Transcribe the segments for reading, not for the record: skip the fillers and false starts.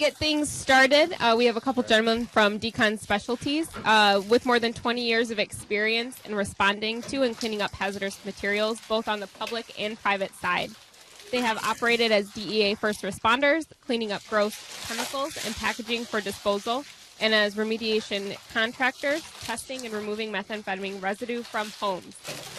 get things started, we have a couple gentlemen from Decon Specialties with more than 20 years of experience in responding to and cleaning up hazardous materials, both on the public and private side. They have operated as DEA first responders, cleaning up gross chemicals and packaging for disposal, and as remediation contractors, testing and removing methamphetamine residue from homes.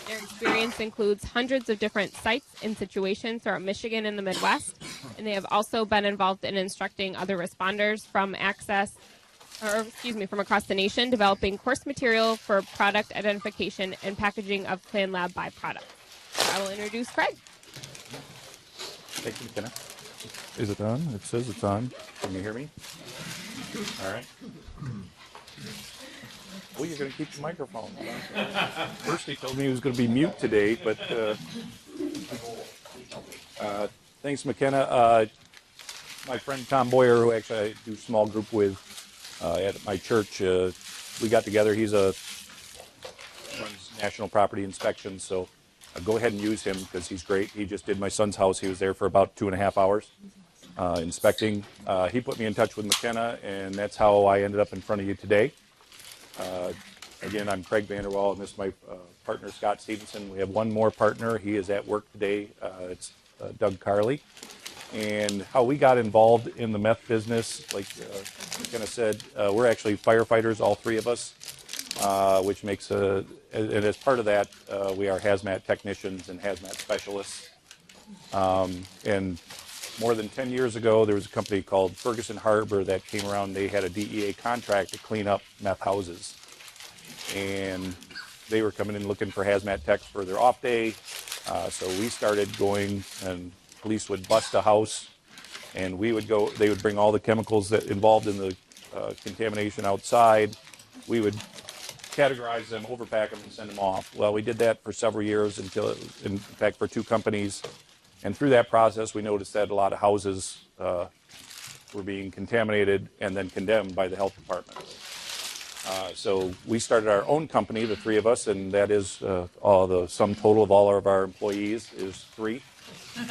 Their experience includes hundreds of different sites and situations throughout Michigan and the Midwest, and they have also been involved in instructing other responders from from across the nation, developing course material for product identification and packaging of Clan Lab byproducts. I will introduce Craig. Thank you, McKenna. Is it on? It says it's on. Can you hear me? All right. Oh, you're going to keep the microphone. First he told me he was going to be mute today, but thanks, McKenna. My friend Tom Boyer, who actually I do small group with at my church, we got together. He's runs national property inspections, so go ahead and use him because he's great. He just did my son's house. He was there for about 2.5 hours inspecting. He put me in touch with McKenna, and that's how I ended up in front of you today. Again, I'm Craig Vanderwall, and this is my partner, Scott Stevenson. We have one more partner. He is at work today. It's Doug Carley. And how we got involved in the meth business, like McKenna said, we're actually firefighters, all three of us, which makes and as part of that, we are hazmat technicians and hazmat specialists. And more than 10 years ago, there was a company called Ferguson Harbor that came around. They had a DEA contract to clean up meth houses. And they were coming in looking for hazmat techs for their off day. So we started going, and police would bust a house, and we would go, they would bring all the chemicals that involved in the contamination outside. We would categorize them, overpack them, and send them off. Well, we did that for several years until, in fact, for 2 companies. And through that process, we noticed that a lot of houses were being contaminated and then condemned by the health department. So we started our own company, the 3 of us, and that is all the sum total of all of our employees is 3.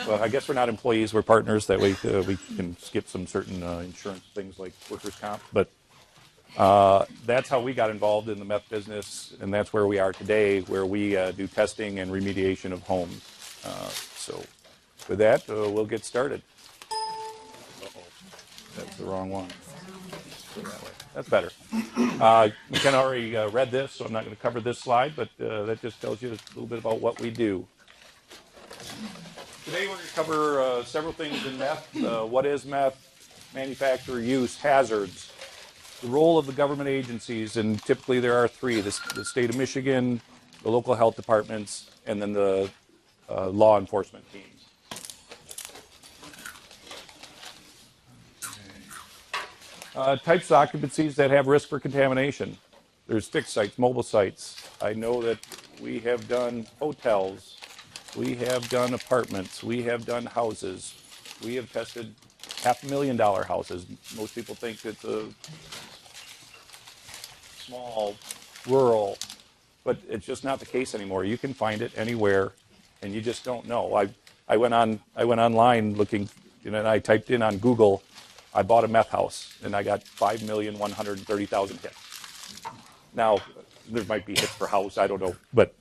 Well, I guess we're not employees; we're partners. That way, we can skip some certain insurance things like workers' comp. But that's how we got involved in the meth business, and that's where we are today, where we do testing and remediation of homes. So with that, we'll get started. Uh-oh, that's the wrong one. That way. That's better. McKenna already read this, so I'm not going to cover this slide, but that just tells you a little bit about what we do. Today we're going to cover several things in meth. What is meth? Manufacturer use, hazards, the role of the government agencies, and typically there are 3, the state of Michigan, the local health departments, and then the law enforcement teams. Types of occupancies that have risk for contamination. There's fixed sites, mobile sites. I know that we have done hotels. We have done apartments. We have done houses. We have tested $500,000 houses. Most people think it's a small, rural, but it's just not the case anymore. You can find it anywhere, and you just don't know. I went online looking, and I typed in on Google, I bought a meth house, and I got 5,130,000 hits. Now, there might be hits per house, I don't know, but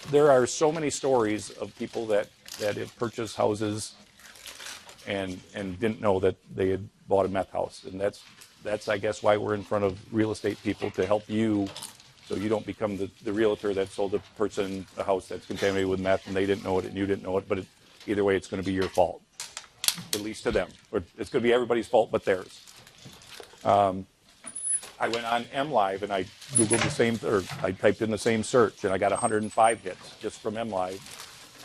there are so many stories of people that have purchased houses and didn't know that they had bought a meth house. And that's I guess, why we're in front of real estate people, to help you so you don't become the realtor that sold a person a house that's contaminated with meth and they didn't know it and you didn't know it. But either way, it's going to be your fault, at least to them. Or it's going to be everybody's fault but theirs. I went on MLive and I Googled the same, or I typed in the same search, and I got 105 hits just from MLive.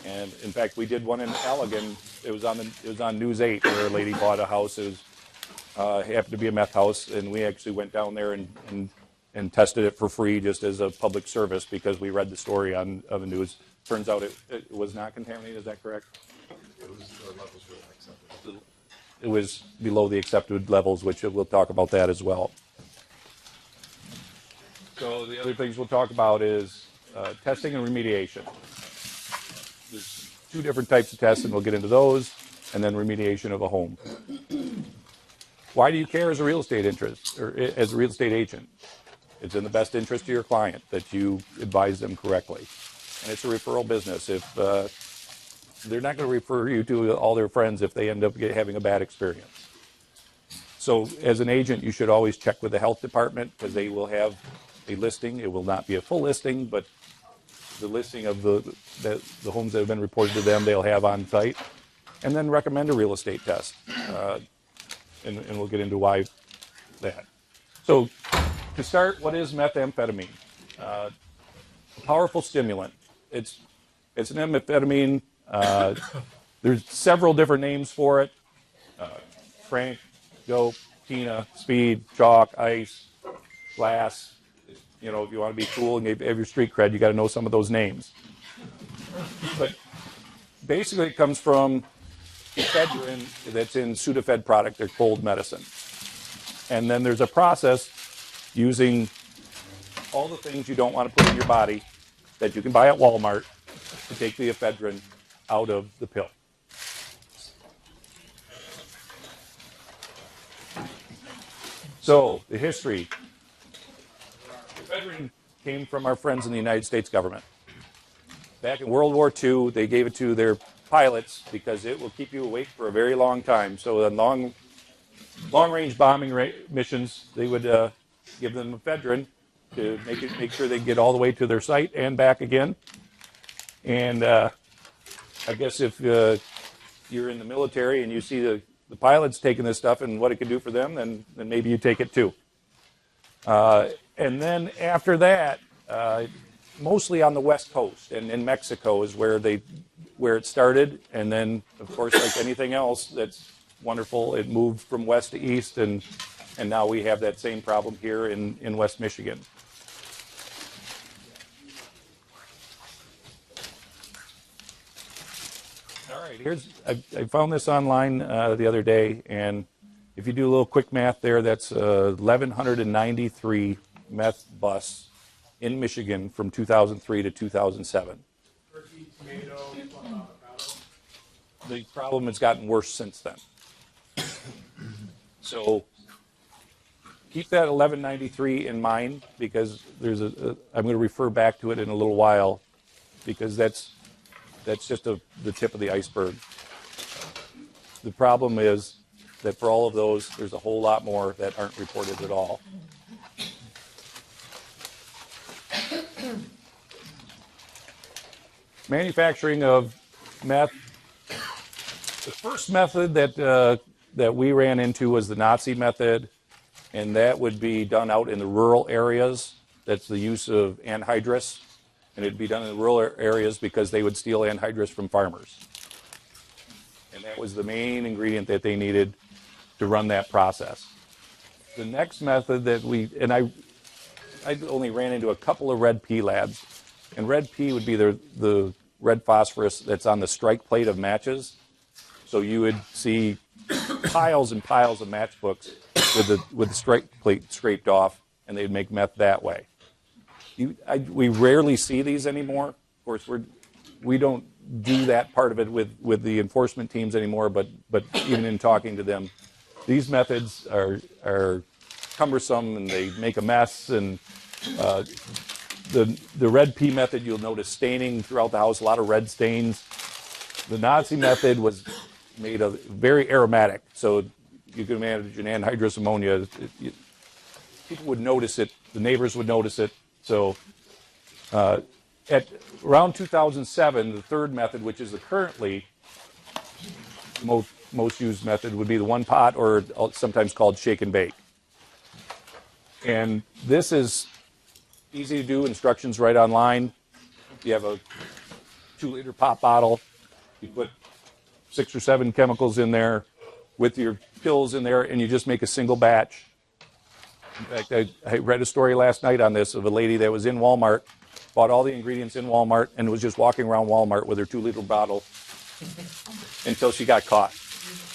And in fact, we did one in Allegan. It was on News 8 where a lady bought a house. It was happened to be a meth house, and we actually went down there and tested it for free, just as a public service, because we read the story on the news. Turns out it was not contaminated. Is that correct? It was the levels were acceptable. It was below the accepted levels, which we'll talk about that as well. So the other things we'll talk about is testing and remediation. There's 2 different types of tests, and we'll get into those, and then remediation of a home. Why do you care as a real estate interest or as a real estate agent? It's in the best interest of your client that you advise them correctly. And it's a referral business. If they're not going to refer you to all their friends if they end up having a bad experience. So as an agent, you should always check with the health department because they will have a listing. It will not be a full listing, but the listing of the homes that have been reported to them, they'll have on site. And then recommend a real estate test. And we'll get into why that. So to start, what is methamphetamine? A powerful stimulant. It's an amphetamine. There's several different names for it. Crank, dope, tina, speed, chalk, ice, glass. You know, if you want to be cool and have your street cred, you got to know some of those names. But basically it comes from ephedrine that's in Sudafed product, their cold medicine. And then there's a process using all the things you don't want to put in your body that you can buy at Walmart to take the ephedrine out of the pill. So, the history. Ephedrine came from our friends in the United States government. Back in World War II, they gave it to their pilots because it will keep you awake for a very long time. So on long-range bombing missions, they would give them ephedrine to make sure they get all the way to their site and back again. And I guess if you're in the military and you see the pilots taking this stuff and what it can do for them, then maybe you take it too. And then after that, mostly on the West Coast and in Mexico is where it started. And then, of course, like anything else that's wonderful, it moved from west to east, and now we have that same problem here in West Michigan. All right, I found this online the other day, and if you do a little quick math there, that's 1,193 meth busts in Michigan from 2003 to 2007. The problem has gotten worse since then. So keep that 1193 in mind because I'm going to refer back to it in a little while because that's just the tip of the iceberg. The problem is that for all of those, there's a whole lot more that aren't reported at all. Manufacturing of meth. The first method that we ran into was the Nazi method, and that would be done out in the rural areas. That's the use of anhydrous, and it'd be done in the rural areas because they would steal anhydrous from farmers. And that was the main ingredient that they needed to run that process. The next method that I only ran into a couple of red pea labs, and red pea would be the red phosphorus that's on the strike plate of matches. So you would see piles and piles of matchbooks with the strike plate scraped off, and they'd make meth that way. We rarely see these anymore. Of course, we don't do that part of it with the enforcement teams anymore. But even in talking to them, these methods are cumbersome and they make a mess. And the red pea method, you'll notice staining throughout the house, a lot of red stains. The Nazi method was made very aromatic, so you can imagine anhydrous ammonia. People would notice it. The neighbors would notice it. So at around 2007, the third method, which is the currently most used method, would be the one pot, or sometimes called shake and bake. And this is easy to do. Instructions right online. You have a 2-liter pop bottle. You put 6 or 7 chemicals in there with your pills in there, and you just make a single batch. In fact, I read a story last night on this of a lady that was in Walmart, bought all the ingredients in Walmart, and was just walking around Walmart with her 2-liter bottle until she got caught.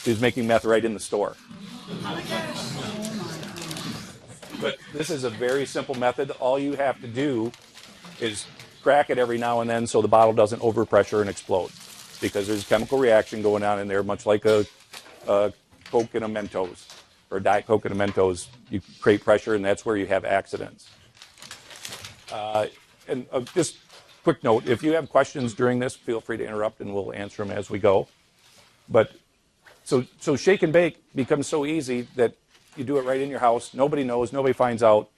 She was making meth right in the store. But this is a very simple method. All you have to do is crack it every now and then so the bottle doesn't overpressure and explode, because there's a chemical reaction going on in there, much like a Coke and a Mentos. or a Diet Coke and a Mentos, you create pressure, and that's where you have accidents. And just quick note, if you have questions during this, feel free to interrupt, and we'll answer them as we go. But so shake and bake becomes so easy that you do it right in your house. Nobody knows, nobody finds out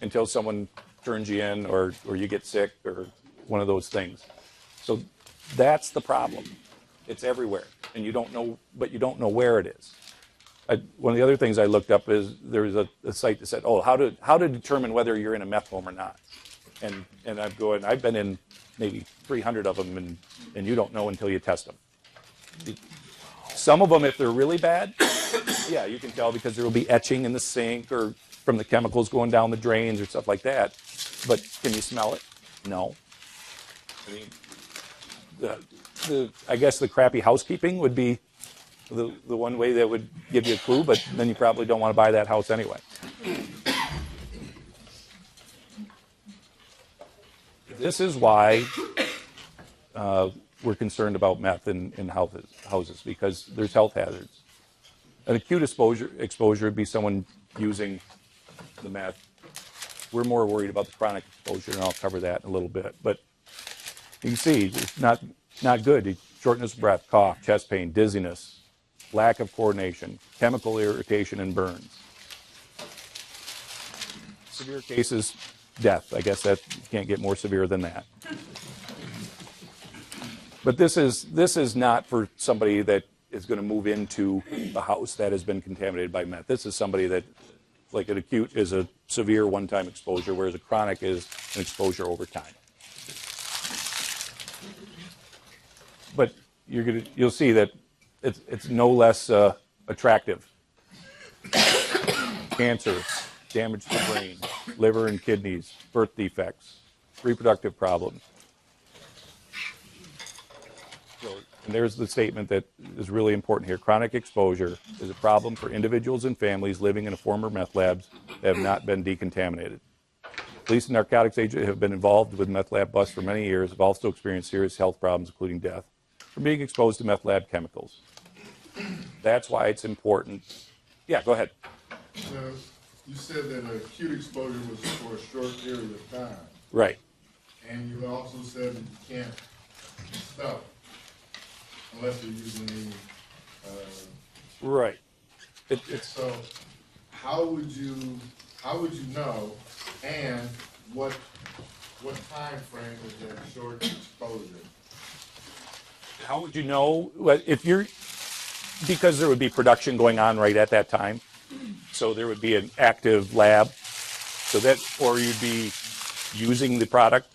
until someone turns you in, or you get sick, or one of those things. So that's the problem. It's everywhere, and you don't know, but you don't know where it is. One of the other things I looked up is there was a site that said, oh, how to determine whether you're in a meth home or not. And I've been in maybe 300 of them, and you don't know until you test them. Some of them, if they're really bad, yeah, you can tell because there will be etching in the sink or from the chemicals going down the drains or stuff like that. But can you smell it? No. I mean, I guess the crappy housekeeping would be the one way that would give you a clue, but then you probably don't want to buy that house anyway. This is why we're concerned about meth in houses, because there's health hazards. An acute exposure would be someone using the meth. We're more worried about the chronic exposure, and I'll cover that in a little bit. But you can see it's not good. Shortness of breath, cough, chest pain, dizziness, lack of coordination, chemical irritation, and burns. Severe cases, death. I guess that you can't get more severe than that. But this is not for somebody that is going to move into the house that has been contaminated by meth. This is somebody that, like an acute is a severe one-time exposure, whereas a chronic is an exposure over time. But you'll see that it's no less attractive. Cancer, damage to the brain, liver and kidneys, birth defects, reproductive problems. And there's the statement that is really important here. Chronic exposure is a problem for individuals and families living in former meth labs that have not been decontaminated. Police and narcotics agents have been involved with meth lab busts for many years, have also experienced serious health problems, including death, from being exposed to meth lab chemicals. That's why it's important. Yeah, go ahead. Now, you said that an acute exposure was for a short period of time. Right. And you also said that you can't stop unless you're using any. Right. So, how would you know, and what time frame is that short exposure? How would you know? Well, because there would be production going on right at that time. So there would be an active lab, or you'd be using the product.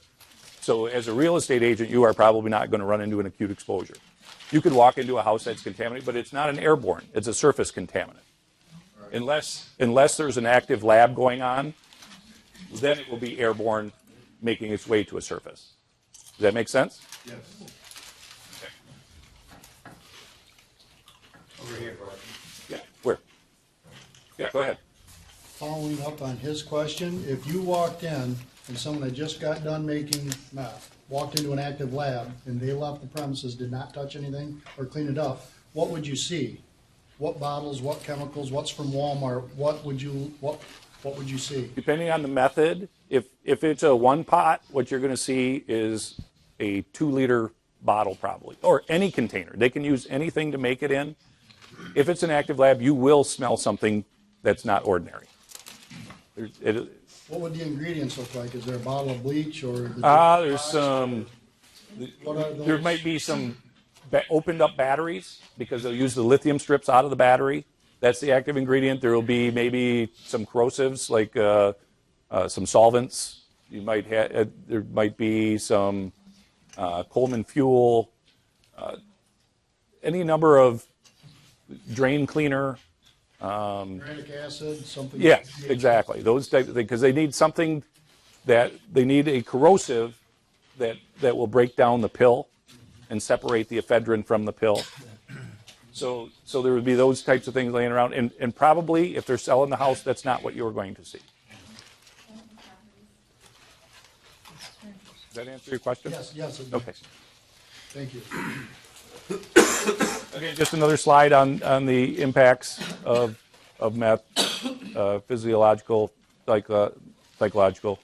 So as a real estate agent, you are probably not going to run into an acute exposure. You could walk into a house that's contaminated, but it's not an airborne. It's a surface contaminant. Right. Unless there's an active lab going on, then it will be airborne, making its way to a surface. Does that make sense? Yes. Okay. Over here, Brian. Yeah. Where? Yeah, go ahead. Following up on his question, if you walked in and someone had just got done making meth, walked into an active lab, and they left the premises, did not touch anything or clean it up, what would you see? What bottles, what chemicals, what's from Walmart, what would you see? Depending on the method, if it's a one pot, what you're going to see is a 2-liter bottle probably, or any container. They can use anything to make it in. If it's an active lab, you will smell something that's not ordinary. What would the ingredients look like? Is there a bottle of bleach or? There's some. What are those? There might be some opened up batteries because they'll use the lithium strips out of the battery. That's the active ingredient. There will be maybe some corrosives like some solvents. You might there might be some Coleman fuel, any number of drain cleaner. Uranic acid, something. Yes, exactly. Those types of things, because they need something that they need a corrosive that will break down the pill and separate the ephedrine from the pill. So there would be those types of things laying around, and probably if they're selling the house, that's not what you're going to see. Does that answer your question? Yes. It does. Okay. Thank you. Okay, just another slide on the impacts of of meth, physiological, psychological.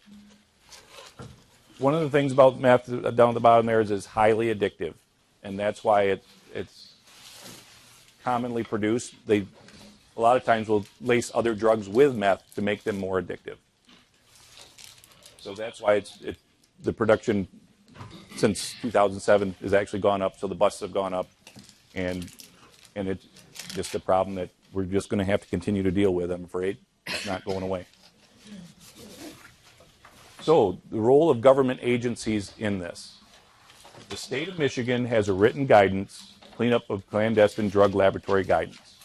One of the things about meth down at the bottom there is it's highly addictive, and that's why it's commonly produced. They a lot of times will lace other drugs with meth to make them more addictive. So that's why the production since 2007 has actually gone up. So the busts have gone up, and it's just a problem that we're just going to have to continue to deal with. I'm afraid it's not going away. So the role of government agencies in this. The state of Michigan has a written guidance, cleanup of clandestine drug laboratory guidance.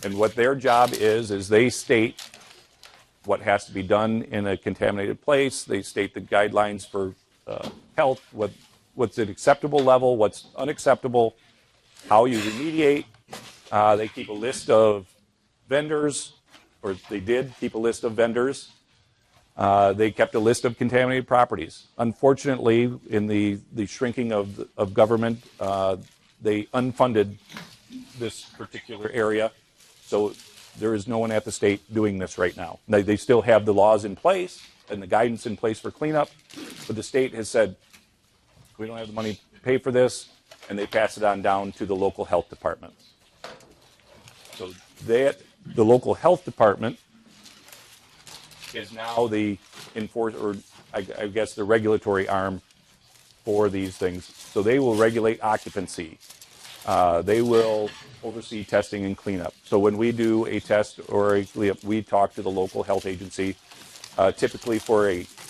And what their job is they state what has to be done in a contaminated place. They state the guidelines for health, what's an acceptable level, what's unacceptable, how you remediate. They keep a list of vendors, or they did keep a list of vendors. They kept a list of contaminated properties. Unfortunately, in the shrinking of government, they unfunded this particular area. So there is no one at the state doing this right now. They still have the laws in place and the guidance in place for cleanup, but the state has said, we don't have the money to pay for this, and they pass it on down to the local health departments. So the local health department is now the I guess the regulatory arm for these things. So they will regulate occupancy. They will oversee testing and cleanup. So when we do a test or a cleanup, we talk to the local health agency, typically for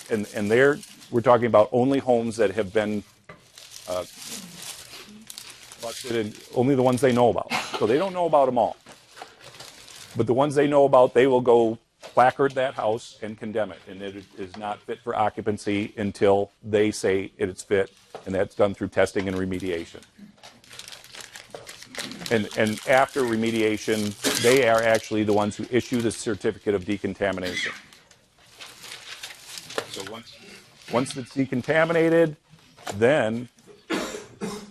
and there we're talking about only homes that have been busted, and only the ones they know about. So they don't know about them all. But the ones they know about, they will go placard that house and condemn it, and it is not fit for occupancy until they say it's fit, and that's done through testing and remediation. And after remediation, they are actually the ones who issue the certificate of decontamination. So once it's decontaminated, then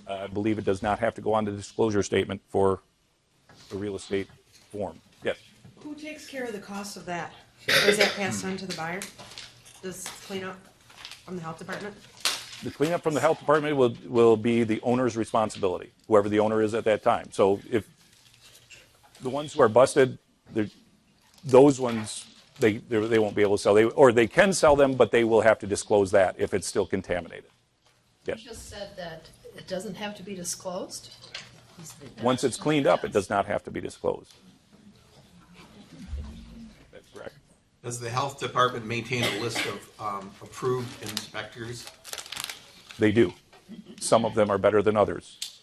I believe it does not have to go on the disclosure statement for the real estate form. Yes. Who takes care of the cost of that? Or is that passed on to the buyer? Does cleanup from the health department? The cleanup from the health department will be the owner's responsibility, whoever the owner is at that time. So if the ones who are busted, those ones, they won't be able to sell. Or they can sell them, but they will have to disclose that if it's still contaminated. Yes. You just said that it doesn't have to be disclosed? Once it's cleaned up, it does not have to be disclosed. That's correct. Does the health department maintain a list of approved inspectors? They do. Some of them are better than others.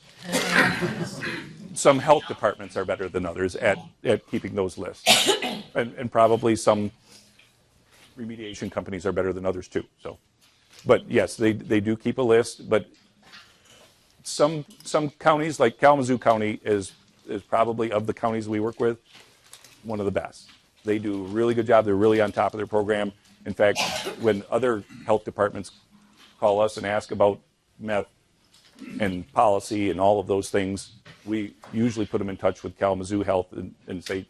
Some health departments are better than others at keeping those lists. And probably some remediation companies are better than others too. So, but yes, they do keep a list, but some counties, like Kalamazoo County is probably, of the counties we work with, one of the best. They do a really good job. They're really on top of their program. In fact, when other health departments call us and ask about meth and policy and all of those things, we usually put them in touch with Kalamazoo Health and say,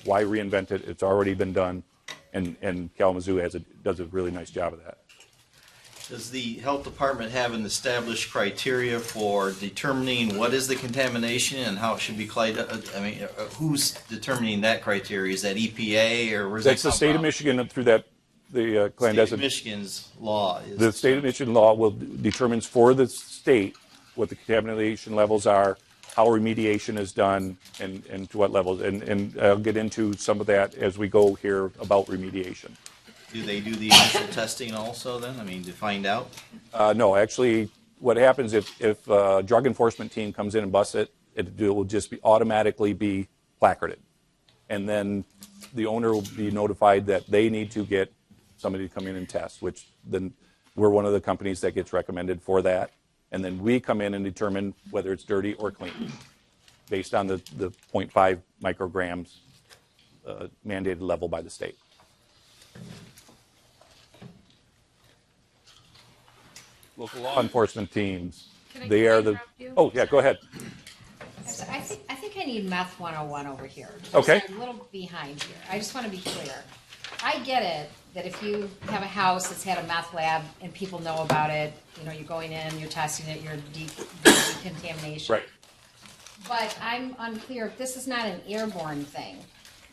why reinvent it? It's already been done, and Kalamazoo does a really nice job of that. Does the health department have an established criteria for determining what is the contamination and how it should be who's determining that criteria? Is that EPA or where's that come from? That's the state of Michigan through the clandestine. State of Michigan's law. The state of Michigan law determines for the state what the contamination levels are, how remediation is done, and to what levels. And I'll get into some of that as we go here about remediation. Do they do the initial testing also then? To find out? No, actually, what happens if a drug enforcement team comes in and busts it, it will just automatically be placarded. And then the owner will be notified that they need to get somebody to come in and test, which then we're one of the companies that gets recommended for that. And then we come in and determine whether it's dirty or clean based on the 0.5 micrograms mandated level by the state. Local law enforcement teams. Can I they are the. interrupt you? Oh yeah, go ahead. I think I need meth 101 over here. Okay. I'm a little behind here. I just want to be clear. I get it that if you have a house that's had a meth lab and people know about it, you know, you're going in, you're testing it, you're decontamination. Right. But I'm unclear if this is not an airborne thing.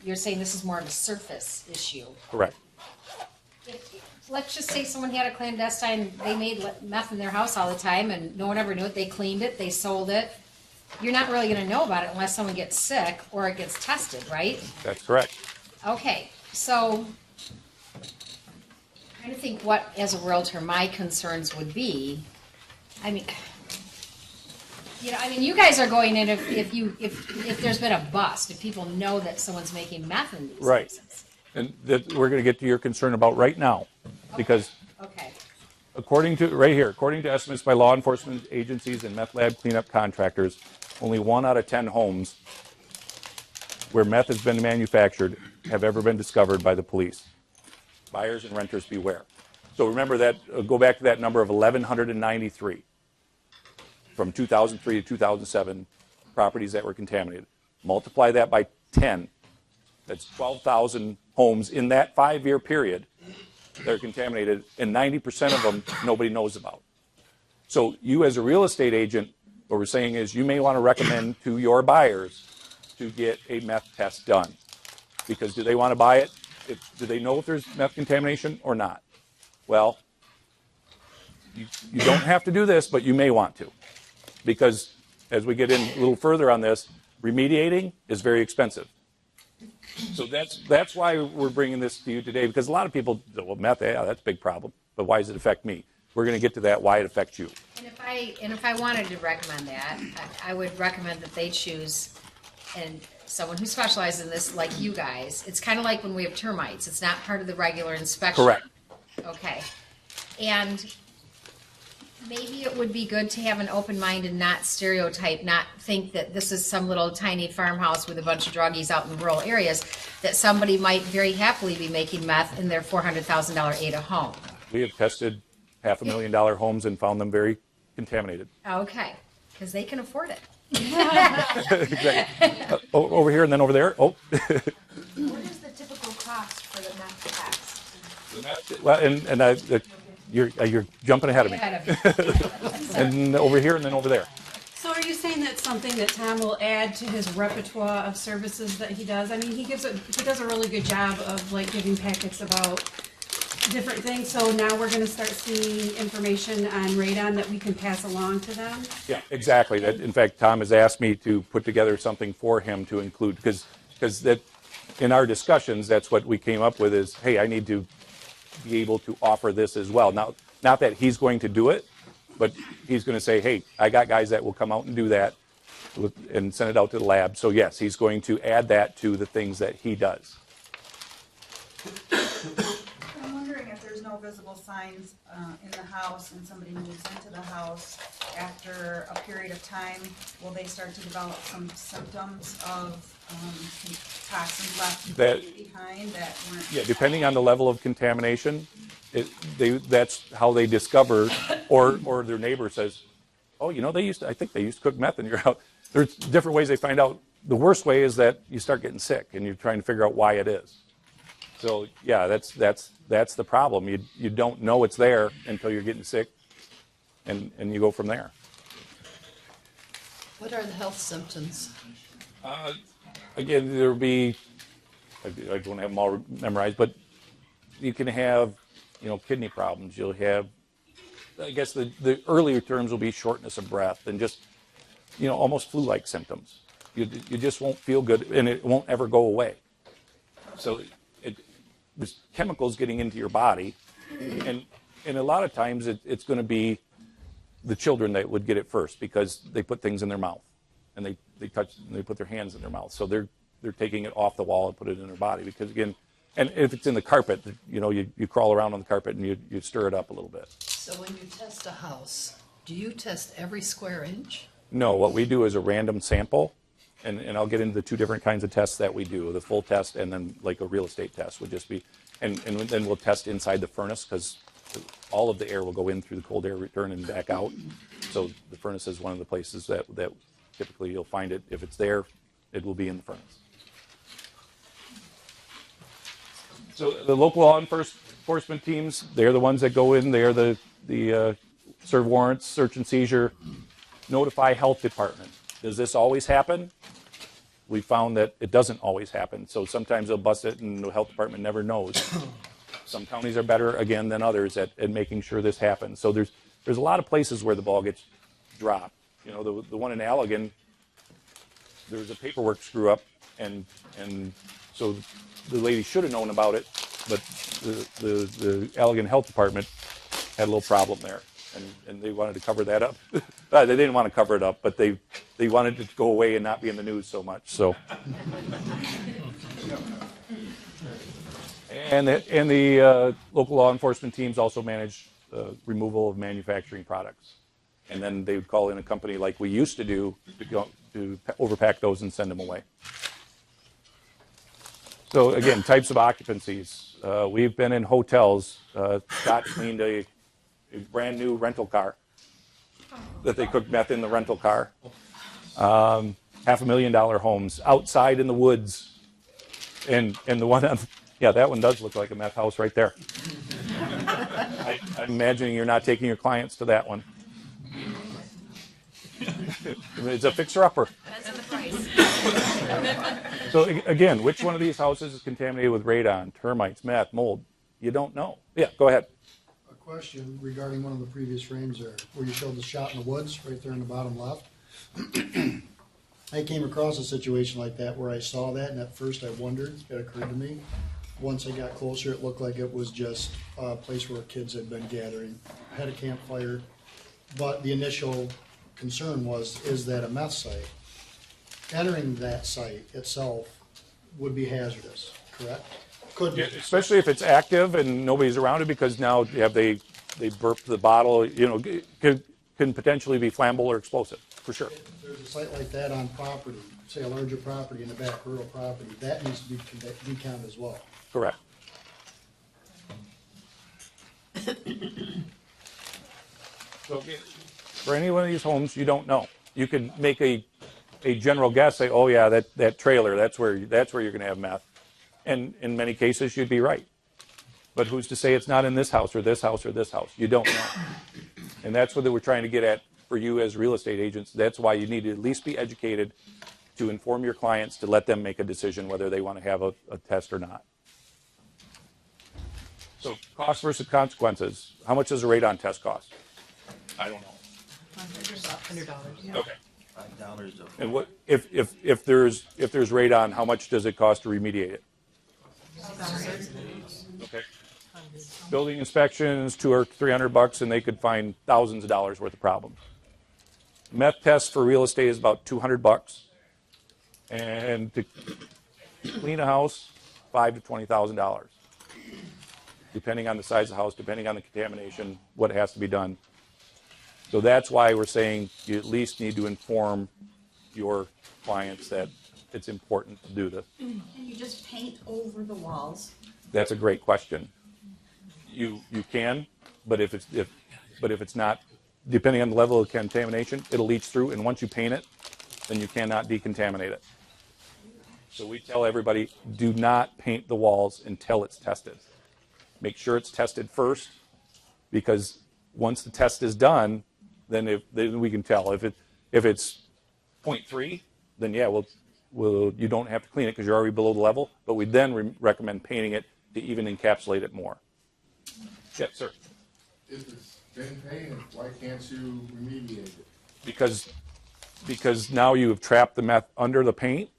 You're saying this is more of a surface issue. Correct. Let's just say someone had a clandestine, they made meth in their house all the time and no one ever knew it. They cleaned it, they sold it. You're not really going to know about it unless someone gets sick or it gets tested, right? That's correct. Okay, so I'm trying to think what, as a realtor, my concerns would be. I mean, you know, you guys are going in if there's been a bust, if people know that someone's making meth in these Right. places. And that we're going to get to your concern about right now, because Okay. according to estimates by law enforcement agencies and meth lab cleanup contractors, only 1 out of 10 homes where meth has been manufactured have ever been discovered by the police. Buyers and renters beware. So remember that, go back to that number of 1,193 from 2003 to 2007 properties that were contaminated. Multiply that by 10. That's 12,000 homes in that 5-year period that are contaminated, and 90% of them nobody knows about. So you as a real estate agent, what we're saying is you may want to recommend to your buyers to get a meth test done. Because do they want to buy it? Do they know if there's meth contamination or not? Well, you don't have to do this, but you may want to. Because as we get in a little further on this, remediating is very expensive. So that's why we're bringing this to you today, because a lot of people say, well, meth, yeah, that's a big problem, but why does it affect me? We're going to get to that, why it affects you. And if I wanted to recommend that, I would recommend that they choose and someone who specializes in this, like you guys. It's kind of like when we have termites. It's not part of the regular inspection. Correct. Okay. And maybe it would be good to have an open mind and not stereotype, not think that this is some little tiny farmhouse with a bunch of druggies out in rural areas, that somebody might very happily be making meth in their $400,000 Ada home. We have tested $500,000 homes and found them very contaminated. Okay, because they can afford it. Exactly. Over here and then over there. Oh. What is the typical cost for the meth tax? Well, you're jumping ahead of me. And over here and then over there. So are you saying that's something that Tom will add to his repertoire of services that he does? I mean, he does a really good job of like giving packets about different things. So now we're going to start seeing information on radon that we can pass along to them. Yeah, exactly. In fact, Tom has asked me to put together something for him to include, because that in our discussions, that's what we came up with is, hey, I need to be able to offer this as well. Now, not that he's going to do it, but he's going to say, hey, I got guys that will come out and do that and send it out to the lab. So yes, he's going to add that to the things that he does. I'm wondering if there's no visible signs in the house and somebody moves into the house after a period of time, will they start to develop some symptoms of toxins left behind that weren't? Yeah, depending on the level of contamination, that's how they discover, or their neighbor says, oh, you know, I think they used to cook meth in your house. There's different ways they find out. The worst way is that you start getting sick and you're trying to figure out why it is. So yeah, that's the problem. You don't know it's there until you're getting sick, and you go from there. What are the health symptoms? Again, there'll be, I don't have them all memorized, but you can have, kidney problems. You'll have, I guess the earlier terms will be shortness of breath and just, almost flu-like symptoms. You just won't feel good, and it won't ever go away. So there's chemicals getting into your body, and a lot of times it's going to be the children that would get it first, because they put things in their mouth, and they put their hands in their mouth, so they're taking it off the wall and put it in their body, because again, and if it's in the carpet, you crawl around on the carpet and you stir it up a little bit. So when you test a house, do you test every square inch? No, what we do is a random sample. And I'll get into the two different kinds of tests that we do. The full test and then like a real estate test would just be, and then we'll test inside the furnace, because all of the air will go in through the cold air return and back out. So the furnace is one of the places that typically you'll find it. If it's there, it will be in the furnace. So the local law enforcement teams, they're the ones that go in. They're the serve warrants, search and seizure, notify health department. Does this always happen? We found that it doesn't always happen. So sometimes they'll bust it and the health department never knows. Some counties are better, again, than others at making sure this happens. So there's a lot of places where the ball gets dropped. You know, the one in Allegan, there was a paperwork screw up, and so the lady should have known about it, but the Allegan Health Department had a little problem there, and they wanted to cover that up. They didn't want to cover it up, but they wanted it to go away and not be in the news so much. So, and the local law enforcement teams also manage removal of manufacturing products, and then they would call in a company like we used to do to overpack those and send them away. So again, types of occupancies. We've been in hotels. Scott cleaned a brand new rental car that they cooked meth in the rental car. $500,000 homes outside in the woods, and the one on, yeah, that one does look like a meth house right there. I'm imagining you're not taking your clients to that one. It's a fixer-upper. That's the price. So again, which one of these houses is contaminated with radon, termites, meth, mold? You don't know. Yeah, go ahead. A question regarding one of the previous frames there, where you showed the shot in the woods, right there in the bottom left. I came across a situation like that where I saw that, and at first I wondered, it occurred to me. Once I got closer, it looked like it was just a place where kids had been gathering, had a campfire. But the initial concern was, is that a meth site? Entering that site itself would be hazardous, correct? Could be. Yeah, especially if it's active and nobody's around it, because now they burp the bottle, you know, can potentially be flammable or explosive, for sure. If there's a site like that on property, say a larger property in the back, rural property, that needs to be decounted as well. Correct. So for any one of these homes, you don't know. You can make a general guess, say, oh yeah, that trailer, that's where you're going to have meth. And in many cases, you'd be right. But who's to say it's not in this house or this house or this house? You don't know. And that's what we're trying to get at for you as real estate agents. That's why you need to at least be educated to inform your clients, to let them make a decision whether they want to have a test or not. So cost versus consequences. How much does a radon test cost? I don't know. $100. Okay. $5. And what if there's radon, how much does it cost to remediate it? Okay. Building inspections, $200 or $300, and they could find thousands of dollars worth of problems. Meth tests for real estate is about $200, and to clean a house, $5,000 to $20,000, depending on the size of the house, depending on the contamination, what has to be done. So that's why we're saying you at least need to inform your clients that it's important to do this. Can you just paint over the walls? That's a great question. You can, but if it's not, depending on the level of contamination, it'll leach through, and once you paint it, then you cannot decontaminate it. So we tell everybody, do not paint the walls until it's tested. Make sure it's tested first, because once the test is done, then we can tell. If it's 0.3, then yeah, you don't have to clean it because you're already below the level. But we then recommend painting it to even encapsulate it more. Yes, sir. If it's been painted, why can't you remediate it? Because now you have trapped the meth under the paint,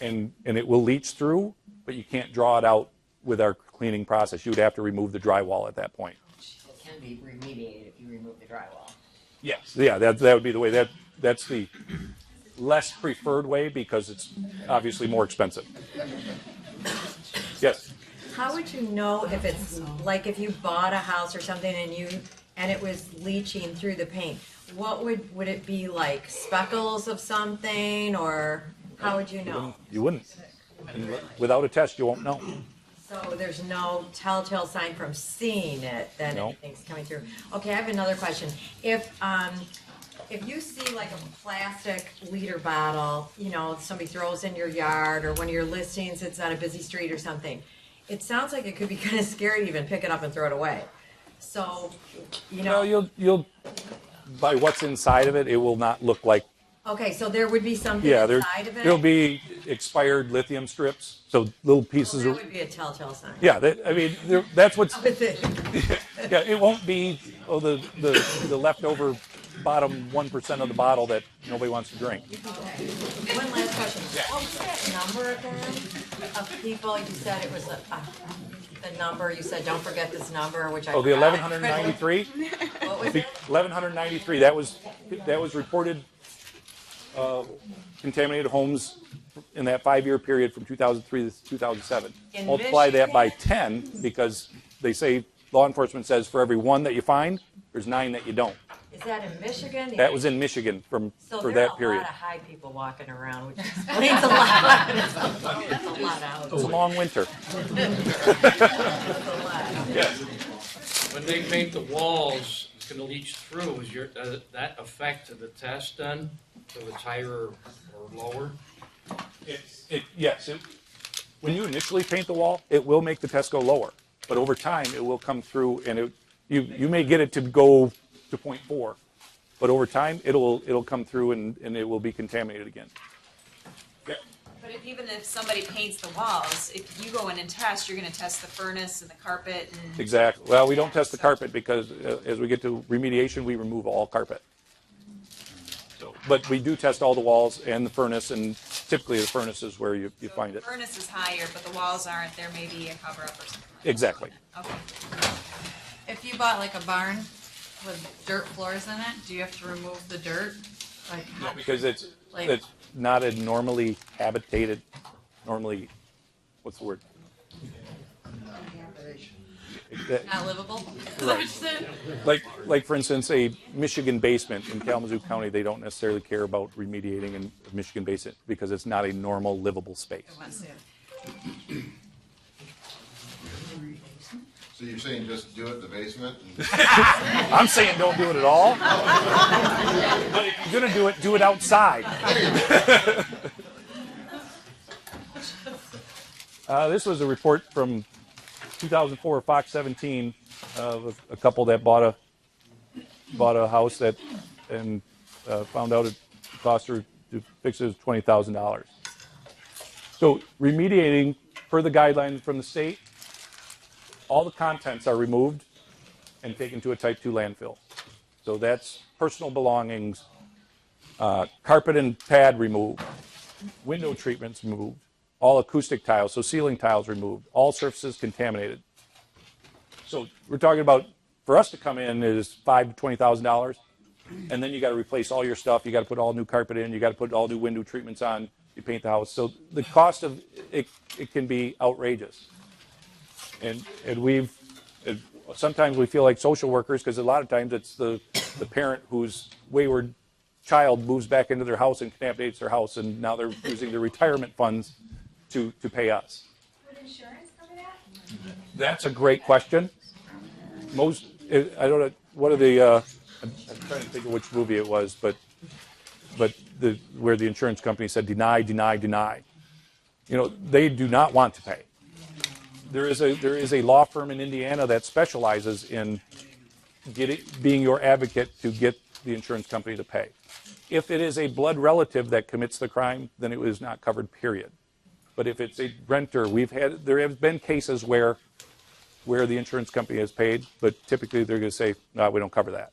and it will leach through, but you can't draw it out with our cleaning process. You would have to remove the drywall at that point. It can be remediated if you remove the drywall. Yes. Yeah, that would be the way. That's the less preferred way, because it's obviously more expensive. Yes. How would you know if it's, like if you bought a house or something and it was leaching through the paint? What would it be, like speckles of something, or how would you know? You wouldn't. And without a test, you won't know. So there's no telltale sign from seeing it that No. anything's coming through. Okay, I have another question. If if you see like a plastic liter bottle, you know, somebody throws in your yard or one of your listings, it's on a busy street or something, it sounds like it could be kind of scary to even pick it up and throw it away. So, you know. Well, you'll by what's inside of it, it will not look like. Okay, so there would be something Yeah, inside of it? there'll be expired lithium strips, so little pieces Well, of. that would be a telltale sign. Yeah, I mean, that's what's. I would think. Yeah, it won't be the leftover bottom 1% of the bottle that nobody wants to drink. Okay. One last question. What was that number again of people? You said it was the number. You said don't forget this number, which I. Oh, the forgot. 1193. What was it? 1193. That was reported contaminated homes in that 5-year period from 2003 to 2007. In Multiply that by Michigan? 10 because they say law enforcement says for every 1 that you find, there's 9 that you don't. Is that in Michigan? That was in Michigan for there that are period. a lot of high people walking around, which explains a lot. It's a lot out. It was a long winter. It's a lot. Yes. When they paint the walls, it's going to leach through. Does that affect the test then? So it's higher or lower? Yes. When you initially paint the wall, it will make the test go lower. But over time, it will come through, and you may get it to go to 0.4. But over time, it'll come through, and it will be contaminated again. Yeah. But even if somebody paints the walls, if you go in and test, you're gonna test the furnace and the carpet and. Exactly. Well, we don't test the carpet because as we get to remediation, we remove all carpet. So, but we do test all the walls and the furnace, and typically the furnace is where you find it. The furnace is higher, but the walls aren't. There may be a cover up or something. Exactly. Okay. If you bought like a barn with dirt floors in it, do you have to remove the dirt? Like, Because it's Like- not a normally habitated, what's the word? not livable? Right. Like for instance, a Michigan basement in Kalamazoo County, they don't necessarily care about remediating a Michigan basement because it's not a normal livable space. So you're saying just do it in the basement? I'm saying don't do it at all. But if you're going to do it outside. This was a report from 2004, Fox 17, of a couple that bought a house and found out it cost her to fix it $20,000. So remediating, per the guidelines from the state, all the contents are removed and taken to a type 2 landfill. So that's personal belongings, carpet and pad removed, window treatments removed, all acoustic tiles, so ceiling tiles removed, all surfaces contaminated. So we're talking about, for us to come in is $5,000 to $20,000, and then you got to replace all your stuff. You got to put all new carpet in. You got to put all new window treatments on. You paint the house. So the cost of it can be outrageous. And sometimes we feel like social workers because a lot of times it's the parent whose wayward child moves back into their house and contaminates their house, and now they're using their retirement funds to pay us. Would insurance cover that? That's a great question. I don't know, what are the, I'm trying to think of which movie it was, but where the insurance company said deny, deny, deny. You know, they do not want to pay. There is a law firm in Indiana that specializes in being your advocate to get the insurance company to pay. If it is a blood relative that commits the crime, then it is not covered, period. But if it's a renter, there have been cases where the insurance company has paid, but typically they're going to say, no, we don't cover that,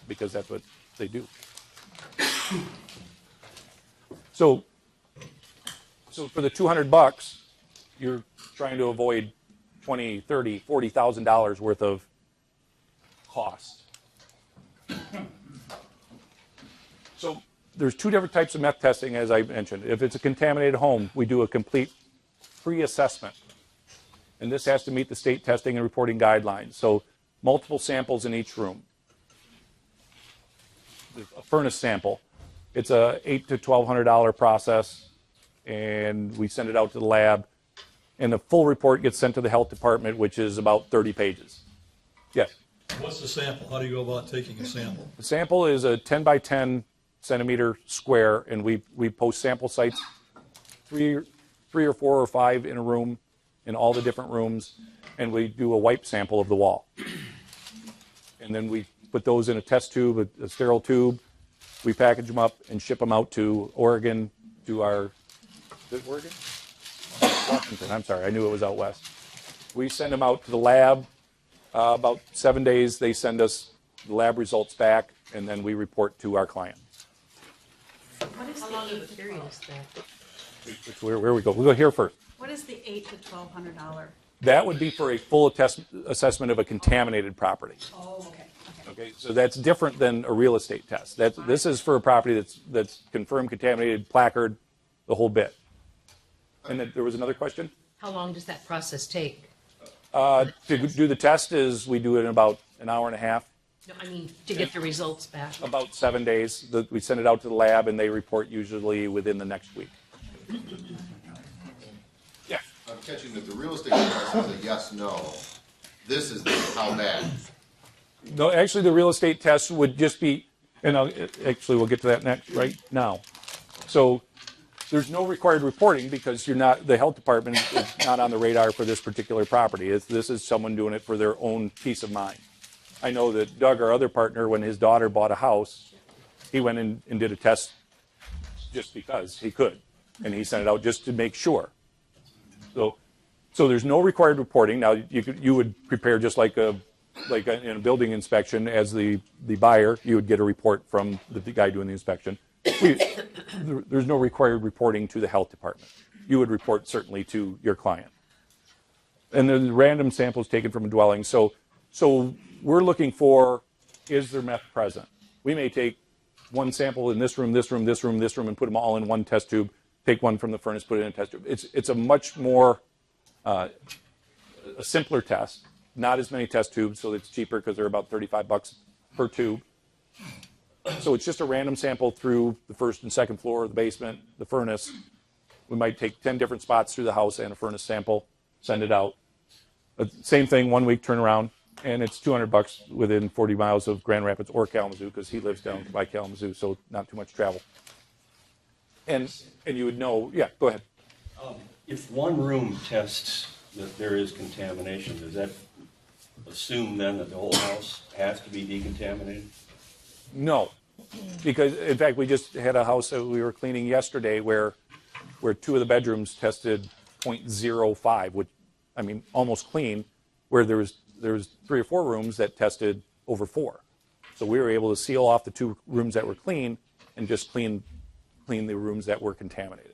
because that's what they do. So for the $200, you're trying to avoid $20,000, $30,000, $40,000 worth of cost. So there's 2 different types of meth testing, as I mentioned. If it's a contaminated home, we do a complete pre-assessment. And this has to meet the state testing and reporting guidelines. So multiple samples in each room. A furnace sample. It's a $800 to $1,200 process, and we send it out to the lab. And the full report gets sent to the health department, which is about 30 pages. Yes? What's the sample? How do you go about taking a sample? The sample is a 10 by 10 centimeter square, and we post sample sites, three or four or five in a room, in all the different rooms, and we do a wipe sample of the wall. And then we put those in a test tube, a sterile tube. We package them up and ship them out to Oregon, to our, is it Oregon? Washington, I'm sorry, I knew it was out west. We send them out to the lab. About 7 days, they send us the lab results back, and then we report to our client. How long of a period is that? Where we go? We'll go here first. What is the $800 to $1,200? That would be for a full assessment of a contaminated property. Oh, okay. Okay, so that's different than a real estate test. This is for a property that's confirmed contaminated, placard, the whole bit. And then there was another question? How long does that process take? To do the test is we do it in about an hour and a half. No, I mean, to get the results back. About 7 days. We send it out to the lab, and they report usually within the next week. Yeah. I'm catching that the real estate test is a yes, no. This is the how bad. No, actually, the real estate test would just be, and actually we'll get to that next right now. So there's no required reporting because the health department is not on the radar for this particular property. This is someone doing it for their own peace of mind. I know that Doug, our other partner, when his daughter bought a house, he went in and did a test just because he could, and he sent it out just to make sure. So there's no required reporting. Now you would prepare just like in a building inspection as the buyer, you would get a report from the guy doing the inspection. There's no required reporting to the health department. You would report certainly to your client. And then random samples taken from a dwelling. So we're looking for, is there meth present? We may take one sample in this room, this room, this room, this room, and put them all in one test tube. Take one from the furnace, put it in a test tube. It's a much more a simpler test. Not as many test tubes, so it's cheaper because they're about $35 per tube. So it's just a random sample through the first and second floor, the basement, the furnace. We might take 10 different spots through the house and a furnace sample, send it out. Same thing, 1 week turnaround, and it's $200 within 40 miles of Grand Rapids or Kalamazoo because he lives down by Kalamazoo, so not too much travel. And you would know, yeah, go ahead. If one room tests that there is contamination, does that assume then that the whole house has to be decontaminated? No, because in fact we just had a house that we were cleaning yesterday where 2 of the bedrooms tested 0.05, which I mean almost clean, where there was 3 or 4 rooms that tested over 4. So we were able to seal off the 2 rooms that were clean and just clean the rooms that were contaminated.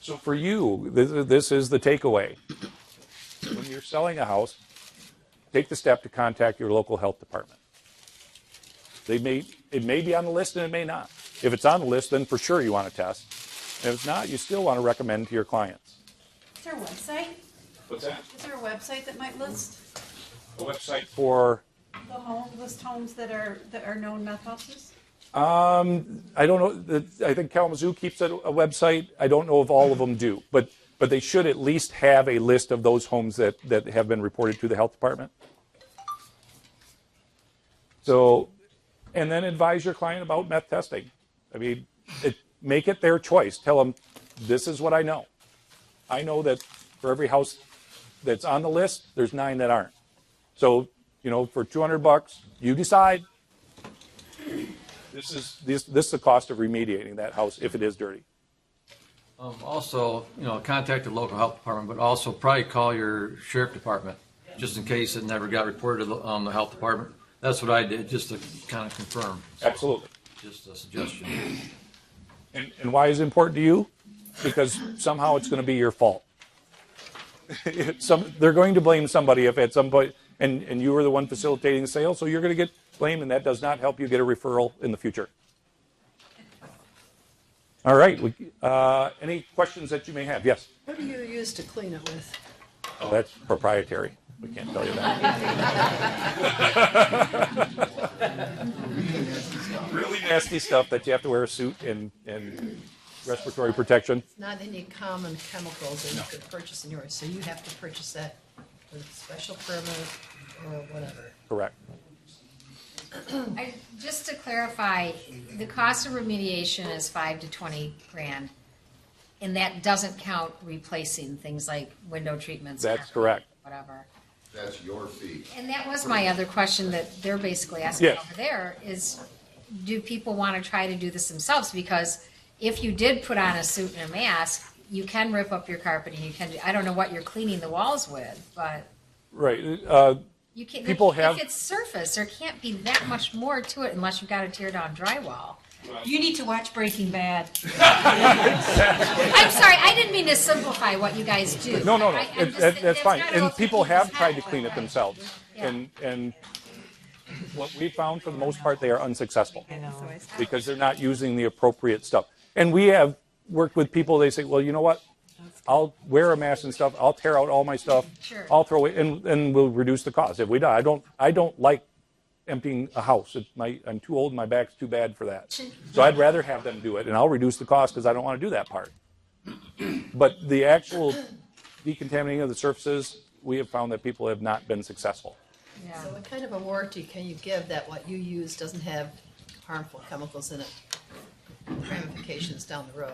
So for you, this is the takeaway. When you're selling a house, take the step to contact your local health department. It may be on the list and it may not. If it's on the list, then for sure you want to test. And if it's not, you still want to recommend to your clients. Is there a website? What's that? Is there a website that might list A website for? list homes that are known meth houses? I don't know. I think Kalamazoo keeps a website. I don't know if all of them do, but they should at least have a list of those homes that have been reported to the health department. So, and then advise your client about meth testing. I mean, make it their choice. Tell them, this is what I know. I know that for every house that's on the list, there's 9 that aren't. So, for $200, you decide. This is the cost of remediating that house if it is dirty. Also, contact the local health department, but also probably call your sheriff department, just in case it never got reported on the health department. That's what I did, just to kind of confirm. So, absolutely. Just a suggestion. And why is it important to you? Because somehow it's going to be your fault. They're going to blame somebody if at some point, and you were the one facilitating the sale, so you're going to get blamed, and that does not help you get a referral in the future. All right. Any questions that you may have? Yes? What do you use to clean it with? Oh, that's proprietary. We can't tell you that. Really nasty stuff that you have to wear a suit and respiratory protection. It's not any common chemicals that you could purchase in yours, so you have to purchase that with a special permit or whatever. Correct. Just to clarify, the cost of remediation is 5 to 20 grand, and that doesn't count replacing things like window treatments. That's correct. Whatever. That's your fee. And that was my other question that they're basically asking Yes. over there is, do people want to try to do this themselves? Because if you did put on a suit and a mask, you can rip up your carpet and you can, I don't know what you're cleaning the walls with, but Right. you can't, People if have- it's surface, there can't be that much more to it unless you've got to tear down drywall. You need to watch Breaking Bad. I'm sorry, I didn't mean to simplify what you guys do. No, That's that's fine. gotta go And through people have people's tried to heads. clean it themselves. Yeah. And what we found, for the most part, they are unsuccessful because they're not using the appropriate stuff. And we have worked with people, they say, well, you know what? I'll wear a mask and stuff. I'll tear out all my stuff. Sure. I'll throw it, and we'll reduce the cost. If we don't, I don't like emptying a house. I'm too old and my back's too bad for that. So I'd rather have them do it, and I'll reduce the cost because I don't want to do that part. But the actual decontaminating of the surfaces, we have found that people have not been successful. So what kind of a warranty can you give that what you use doesn't have harmful chemicals in it? Ramifications down the road.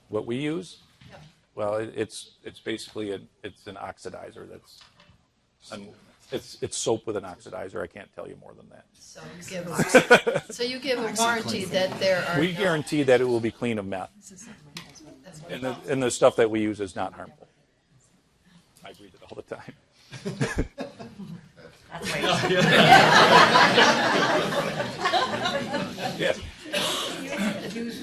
What we use, Yep. well, it's basically it's an oxidizer that's, it's soap with an oxidizer. I can't tell you more than that. So you give a warranty that there are We no- guarantee that it will be clean of meth, and the stuff that we use is not harmful. I read it all the time. Yes.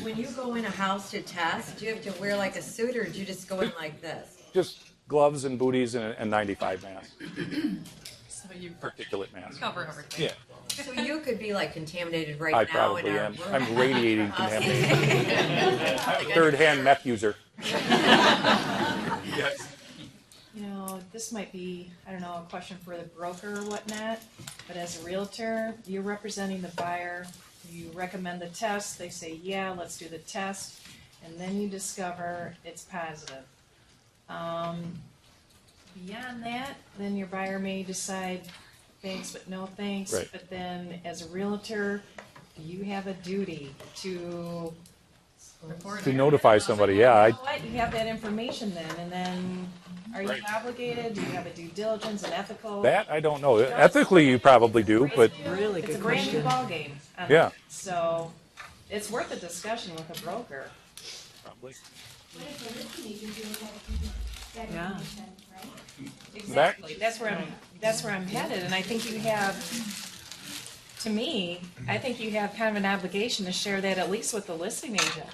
When you go in a house to test, do you have to wear like a suit or do you just go in like this? Just gloves and booties and 95 mask, So you particulate mask. cover everything. Yeah, So you could be like contaminated right I now in probably our am. room. I'm radiating contamination. Third-hand meth user. Yes. You know, this might be, I don't know, a question for the broker or whatnot, but as a realtor, you're representing the buyer, you recommend the test, they say, yeah, let's do the test, and then you discover it's positive. Beyond that, then your buyer may decide, thanks, but no thanks. Right. But then, as a realtor, you have a duty to To notify somebody, yeah. you know what? You have that information then, and then are you Right. obligated? Do you have a due diligence and ethical? That I don't know. Ethically, you probably do, but It's a brand new ballgame. Yeah. So it's worth a discussion with a broker. probably. What if the listing agent doing that Yeah. information, right? Exactly. That's where I'm headed, and I think you have, to me, I think you have kind of an obligation to share that at least with the listing agent.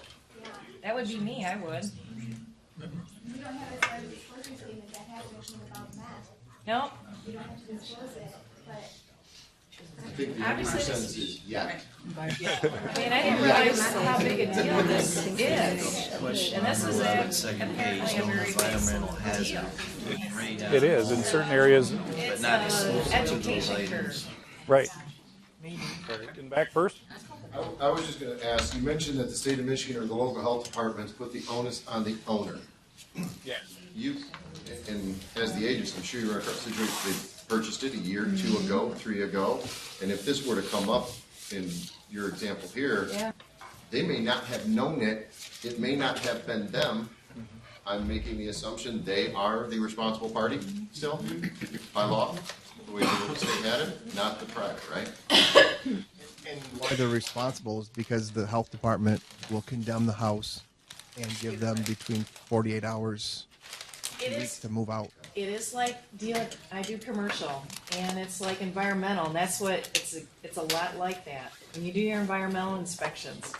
That would be me, I would. You don't have a certain disclosure statement that has anything about that. Nope. You don't have to disclose it, but. I think the Obviously, sentence is yet. I mean, I didn't realize how big a deal this is. And this is That second page, apparently a no very environmental big hazard. deal. Right down. It is in certain areas. It's not an exclusive to those education items. curve. Right. Getting back first? I was just gonna ask, you mentioned that the state of Michigan or the local health departments put the onus on the owner. Yes. You, and as the agents, I'm sure you're in a situation, they purchased it a year, 2 ago, 3 ago, and if this were to come up in your example here, Yeah. they may not have known it may not have been them. I'm making the assumption they are the responsible party still, by law, the way the state had it, not the private, right? And why they're responsible is because the health department will condemn the house and give them between 48 hours, It 2 is- weeks to move out. It is like I do commercial, and it's like environmental, and that's what, it's a lot like that. When you do your environmental inspections,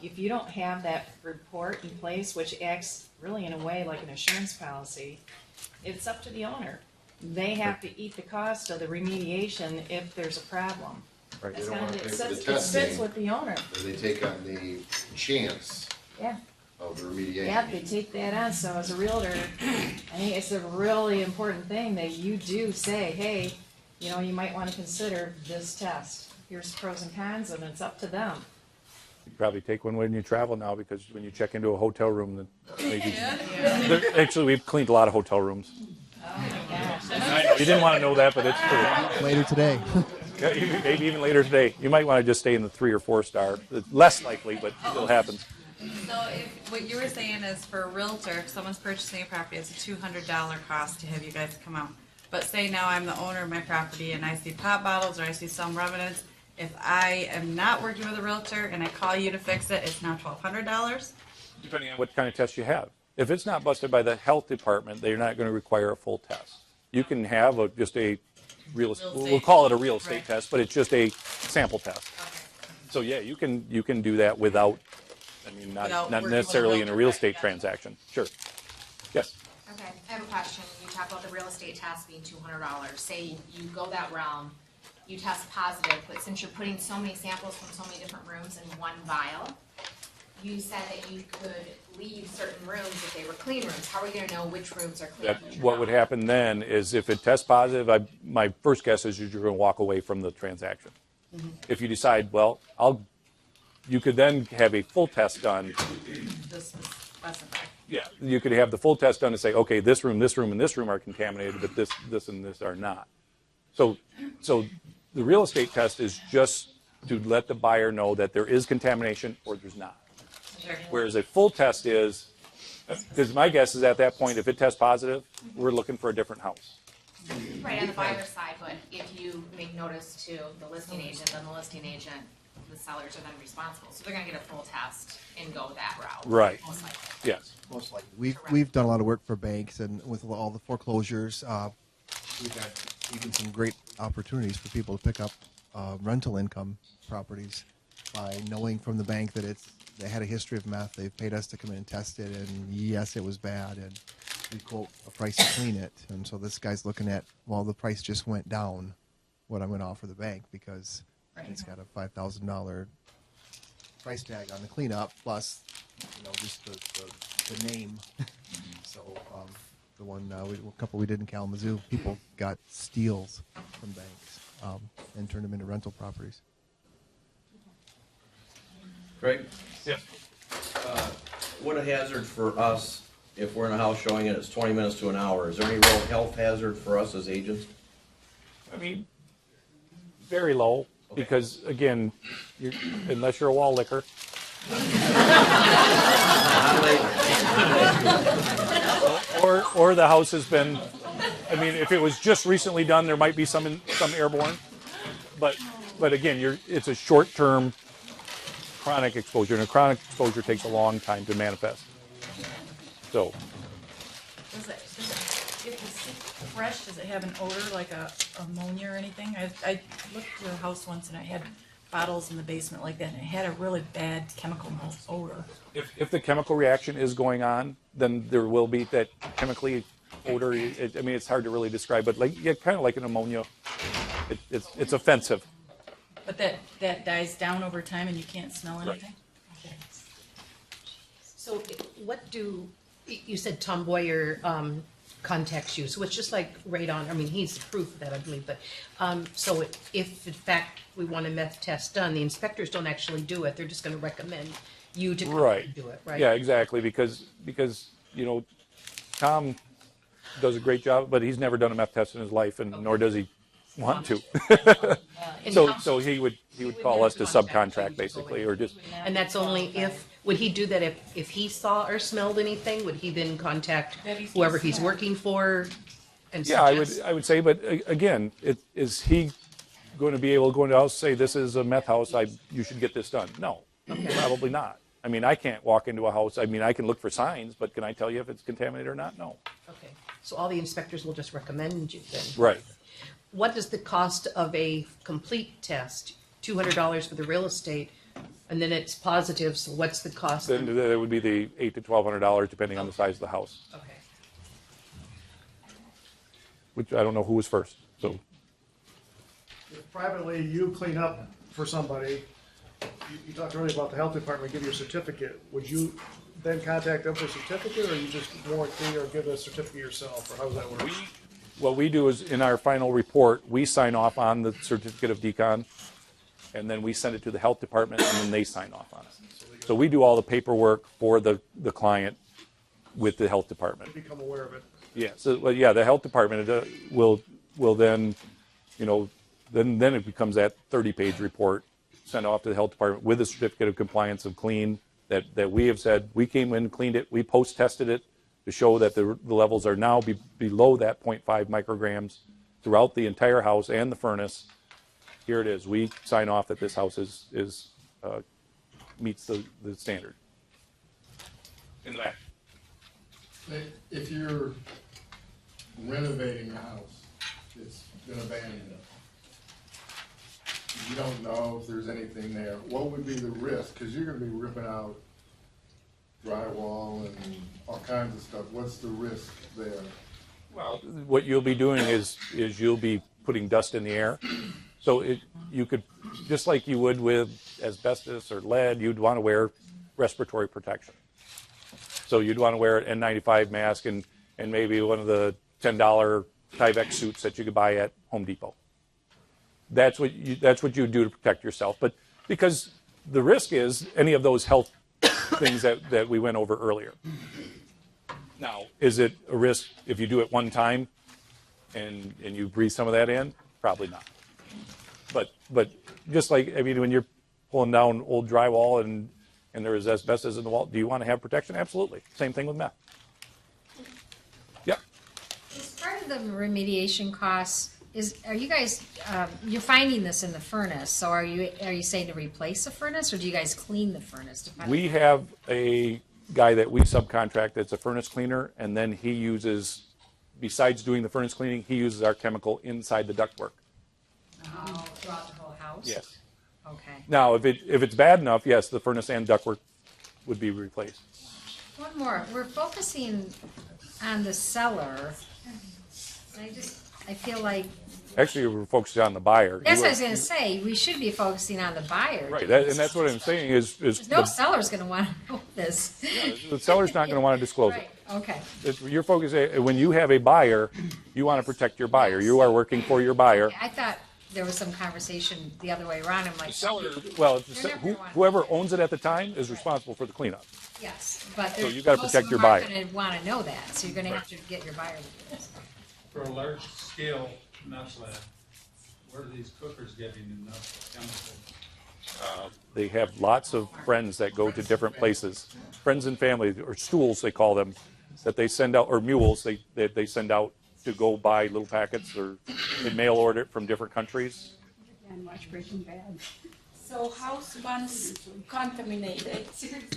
if you don't have that report in place, which acts really in a way like an insurance policy, it's up to the owner. They have to eat the cost of the remediation if there's a problem. Right. They It's don't kind wanna of, pay it for the sits testing, with the owner. or they take on the chance Yeah. of the remediation. Yeah, they take that on, so as a realtor, I think it's a really important thing that you do say, hey, you know, you might wanna consider this test. Here's pros and cons, and it's up to them. You probably take one when you travel now, because when you check into a hotel room, actually we've cleaned a lot of hotel rooms. I know, you didn't want to know that, but it's true. Later today. Yeah, maybe even later today. You might want to just stay in the 3 or 4 star. It's less likely, but still happens. So if, what you were saying is for a realtor, if someone's purchasing a property, it's a $200 cost to have you guys come out. But say now I'm the owner of my property and I see pop bottles or I see some remnants, if I am not working with a realtor and I call you to fix it, it's now $1,200? Depending on what kind of test you have. If it's not busted by the health department, they're not going to require a full test. You can have just a we'll call it a real estate test, but it's just a sample test. So yeah, you can do that without, not necessarily in a real estate transaction. Sure. Yes. Okay, I have a question. You talk about the real estate test being $200. Say you go that realm, you test positive, but since you're putting so many samples from so many different rooms in one vial, you said that you could leave certain rooms if they were clean rooms. How are we going to know which rooms are clean? What would happen then is if it tests positive, my first guess is you're going to walk away from the transaction. Mm-hmm. If you decide, well, you could then have a full test done. This was specified. Yeah, you could have the full test done and say, okay, this room, and this room are contaminated, but this, and this are not. So the real estate test is just to let the buyer know that there is contamination or there's not. Whereas a full test is, because my guess is at that point, if it tests positive, we're looking for a different house. Right on the buyer's side, but if you make notice to the listing agent, then the listing agent, the sellers are then responsible. So they're going to get a full test and go that route. Right. Most likely. Yes. Most likely. We've done a lot of work for banks, and with all the foreclosures, we've had even some great opportunities for people to pick up rental income properties by knowing from the bank that they had a history of meth. They've paid us to come in and test it, and yes, it was bad, and we quote a price to clean it. And so this guy's looking at, well, the price just went down, what I'm going to offer the bank, because it's got a $5,000 price tag on the cleanup, plus, just the name. So the one, a couple we did in Kalamazoo, people got steals from banks and turned them into rental properties. Greg? Yes. What a hazard for us if we're in a house showing it, it's 20 minutes to an hour. Is there any real health hazard for us as agents? Very low, because again, unless you're a wall licker. or the house has been, if it was just recently done, there might be some airborne, but again, it's a short-term chronic exposure, and a chronic exposure takes a long time to manifest. So, If it's fresh, does it have an odor like a ammonia or anything? I looked at a house once and I had bottles in the basement like that, and it had a really bad chemical odor. if the chemical reaction is going on, then there will be that chemically odor. It's hard to really describe, but kind of like an ammonia. It's offensive. But that dies down over time and you can't smell anything? Right. So you said Tom Boyer contacts you, so it's just like radon. He's the proof of that, I believe, but so if in fact we want a meth test done, the inspectors don't actually do it, they're just going to recommend you to come and do it, right? Yeah, exactly, because Tom does a great job, but he's never done a meth test in his life, and nor does he want to. So he would call us to subcontract, basically, or just. And that's only if, would he do that if he saw or smelled anything? Would he then contact whoever he's working for and suggest? Yeah, I would say, but again, is he going to be able to go into the house and say, this is a meth house, you should get this done? No, probably not. I can't walk into a house, I can look for signs, but can I tell you if it's contaminated or not? No. Okay, so all the inspectors will just recommend you then? Right. What is the cost of a complete test? $200 for the real estate, and then it's positive, so what's the cost? Then it would be the $800 to $1,200 depending on the size of the house. Okay. Which I don't know who was first, so. If privately you clean up for somebody, you talked earlier about the health department give you a certificate, would you then contact them for a certificate, or you just warranty or give a certificate yourself, or how does that work? What we do is, in our final report, we sign off on the certificate of decon, and then we send it to the health department, and then they sign off on it. So we do all the paperwork for the client with the health department. Become aware of it. Yeah, so, well, yeah, the health department will then, you know, then it becomes that 30-page report sent off to the health department with a certificate of compliance of clean that we have said, we came in, cleaned it, we post-tested it to show that the levels are now below that 0.5 micrograms throughout the entire house and the furnace. Here it is. We sign off that this house meets the standard. In the back. If you're renovating a house that's been abandoned, you don't know if there's anything there, what would be the risk? Because you're going to be ripping out drywall and all kinds of stuff. What's the risk there? Well, what you'll be doing is you'll be putting dust in the air. So you could, just like you would with asbestos or lead, you'd want to wear respiratory protection. So you'd want to wear an N95 mask and maybe one of the $10 Tyvek suits that you could buy at Home Depot. That's what you do to protect yourself. But because the risk is any of those health things that we went over earlier. Now, is it a risk if you do it one time and you breathe some of that in? Probably not. But just like, I mean, when you're pulling down old drywall and there is asbestos in the wall, do you want to have protection? Absolutely. Same thing with meth. Yep. As part of the remediation costs, are you guys, you're finding this in the furnace, so are you saying to replace the furnace, or do you guys clean the furnace? We have a guy that we subcontract that's a furnace cleaner, and then he uses, besides doing the furnace cleaning, he uses our chemical inside the ductwork. Oh, throughout the whole house? Yes. Okay. Now, if it's bad enough, yes, the furnace and ductwork would be replaced. One more. We're focusing on the seller. I feel like Actually, we're focusing on the buyer. that's what I was going to say. We should be focusing on the buyer. Right, and that's what I'm saying is No seller's going to want to know this. the seller's not going to want to disclose Right. Okay. it. You're focusing, when you have a buyer, you want to protect your buyer. You are working for your buyer. I thought there was some conversation the other way around. I'm like, Well, They're never gonna whoever owns it at the time is responsible for the cleanup. yes, but So you gotta protect your buyer. Going to want to know that, so you're going to have to get your buyer to do this. For a large scale meth lab, where are these cookers getting enough chemicals? They have lots of friends that go to different places, friends and family, or stools they call them, that they send out, or mules they send out to go buy little packets, or they mail order it from different countries. And watch Breaking Bad. So house once contaminated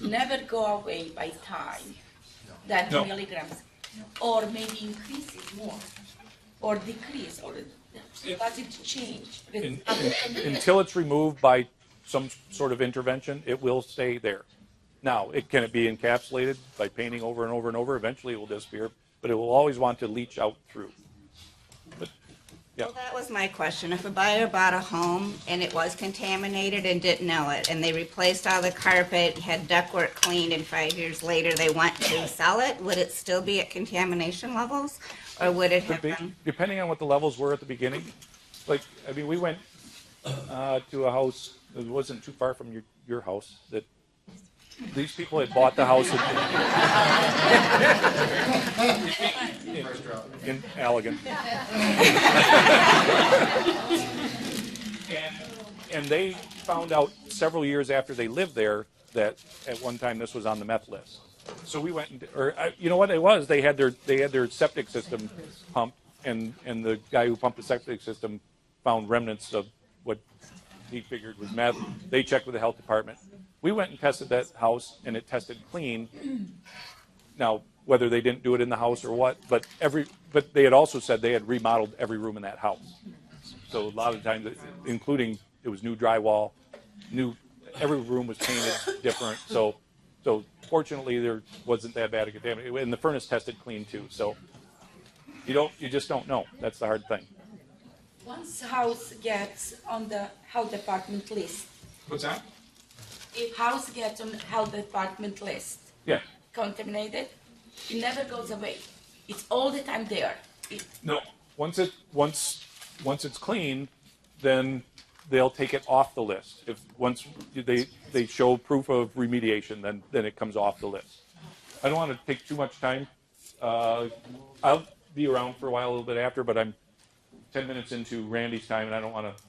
never go away by time, that No. milligrams, or maybe increases more, or decrease, or does it change? Until it's removed by some sort of intervention, it will stay there. Now, can it be encapsulated by painting over and over and over? Eventually it will disappear, but it will always want to leach out through. But, yeah. Well, that was my question. If a buyer bought a home and it was contaminated and didn't know it, and they replaced all the carpet, had ductwork cleaned, and 5 years later they want to sell it, would it still be at contamination levels? Or would it have been? Depending on what the levels were at the beginning. Like, I mean, we went to a house that wasn't too far from your house, that these people had bought the house in Allegan. And they found out several years after they lived there that at one time this was on the meth list. So we went, you know what it was? They had their septic system pumped, and the guy who pumped the septic system found remnants of what he figured was meth. They checked with the health department. We went and tested that house, and it tested clean. Now, whether they didn't do it in the house or what, but they had also said they had remodeled every room in that house. So a lot of times, including it was new drywall, every room was painted different. So fortunately, there wasn't that bad a contamination, and the furnace tested clean too. So you just don't know. That's the hard thing. Once house gets on the health department list, What's that? if house gets on health department list, Yeah. contaminated, it never goes away. It's all the time there. No. Once it's clean, then they'll take it off the list. If once they show proof of remediation, then it comes off the list. I don't want to take too much time. I'll be around for a while, a little bit after, but I'm 10 minutes into Randy's time, and I don't want to.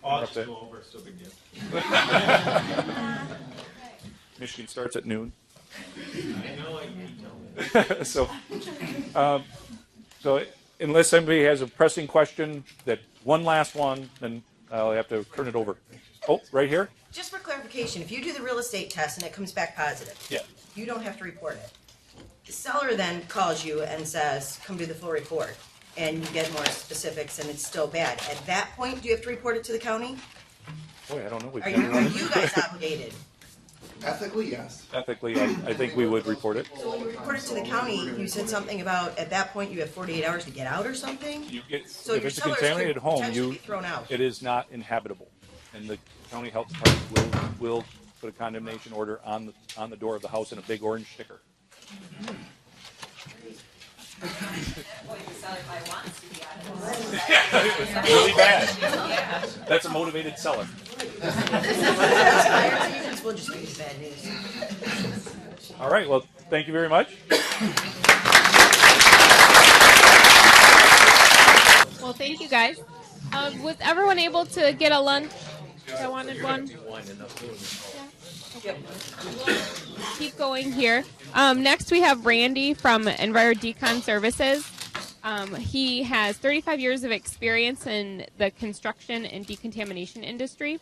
I'll just go over, it's no big deal. Michigan starts at noon. I know. So unless somebody has a pressing question, that one last one, then I'll have to turn it over. Oh, right here? Just for clarification, if you do the real estate test and it comes back positive, Yeah. you don't have to report it. The seller then calls you and says, come do the full report, and you get more specifics and it's still bad. At that point, do you have to report it to the county? Boy, I don't know. We've Are never run it. you guys obligated? Ethically, yes. Ethically, I think we would report it. So when you report it to the county, you said something about, at that point, you have 48 hours to get out or something? You get, So if your it's a sellers contaminated could home, potentially be thrown out. it is not inhabitable, and the county health department will put a condemnation order on the door of the house in a big orange sticker. Really bad. That's a motivated seller. We'll just give you the bad news. All right. Well, thank you very much. Well, thank you guys. Was everyone able to get a lunch? I wanted one. Keep going here. Next, we have Randy from EnviroDecon Services. He has 35 years of experience in the construction and decontamination industry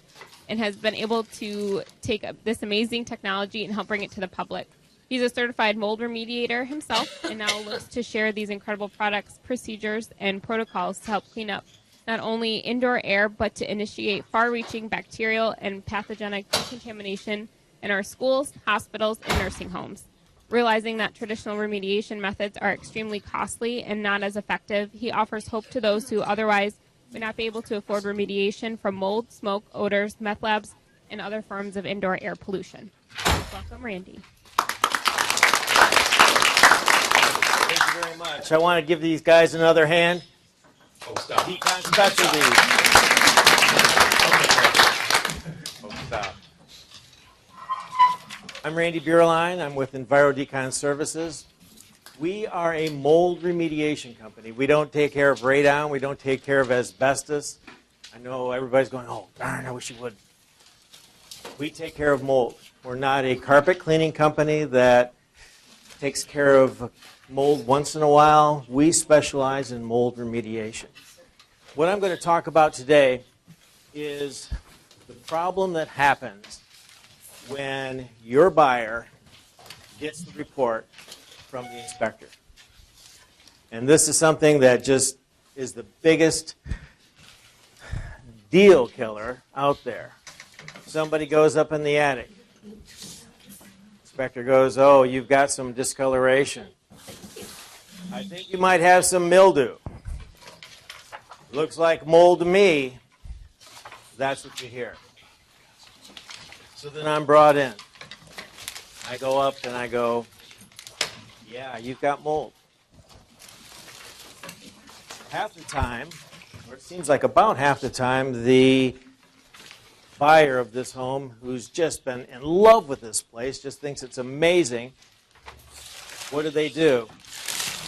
and has been able to take this amazing technology and help bring it to the public. He's a certified mold remediator himself and now looks to share these incredible products, procedures, and protocols to help clean up not only indoor air, but to initiate far-reaching bacterial and pathogenic decontamination in our schools, hospitals, and nursing homes. Realizing that traditional remediation methods are extremely costly and not as effective, he offers hope to those who otherwise would not be able to afford remediation from mold, smoke, odors, meth labs, and other forms of indoor air pollution. Welcome, Randy. Thank you very much. I want to give these guys another hand. Oh, stop. Decon Specialties. Oh, stop. I'm Randy Bierlein. I'm with EnviroDecon Services. We are a mold remediation company. We don't take care of radon. We don't take care of asbestos. I know everybody's going, oh, darn, I wish you would. We take care of mold. We're not a carpet cleaning company that takes care of mold once in a while. We specialize in mold remediation. What I'm going to talk about today is the problem that happens when your buyer gets the report from the inspector. And this is something that just is the biggest deal killer out there. Somebody goes up in the attic. Inspector goes, oh, you've got some discoloration. I think you might have some mildew. Looks like mold to me. That's what you hear. So then I'm brought in. I go up and I go, yeah, you've got mold. Half the time, or it seems like about half the time, the buyer of this home, who's just been in love with this place, just thinks it's amazing. What do?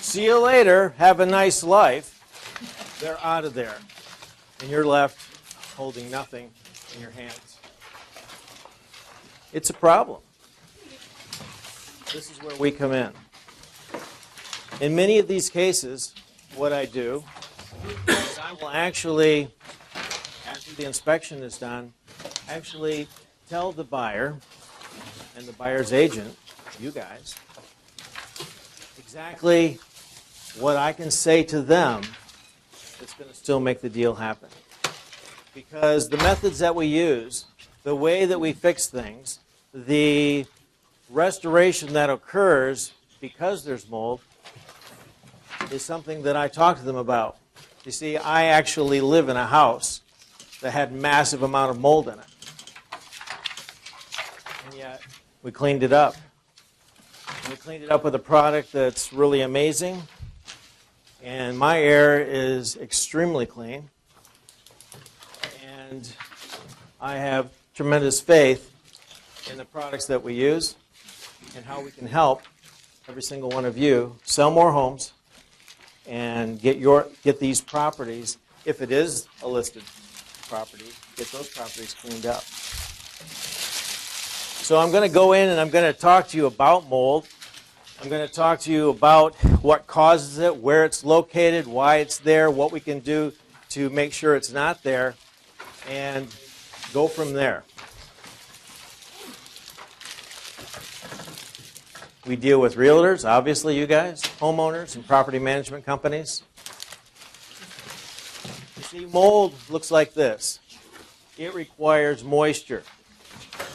See you later. Have a nice life. They're out of there. And you're left holding nothing in your hands. It's a problem. This is where we come in. In many of these cases, what I do is I will actually, after the inspection is done, actually tell the buyer and the buyer's agent, you guys, exactly what I can say to them that's going to still make the deal happen. Because the methods that we use, the way that we fix things, the restoration that occurs because there's mold is something that I talk to them about. You see, I actually live in a house that had massive amount of mold in it. And yet, we cleaned it up. And we cleaned it up with a product that's really amazing. And my air is extremely clean. And I have tremendous faith in the products that we use and how we can help every single one of you sell more homes and get these properties, if it is a listed property, get those properties cleaned up. So I'm going to go in and I'm going to talk to you about mold. I'm going to talk to you about what causes it, where it's located, why it's there, what we can do to make sure it's not there, and go from there. We deal with realtors, obviously you guys, homeowners, and property management companies. You see, mold looks like this. It requires moisture.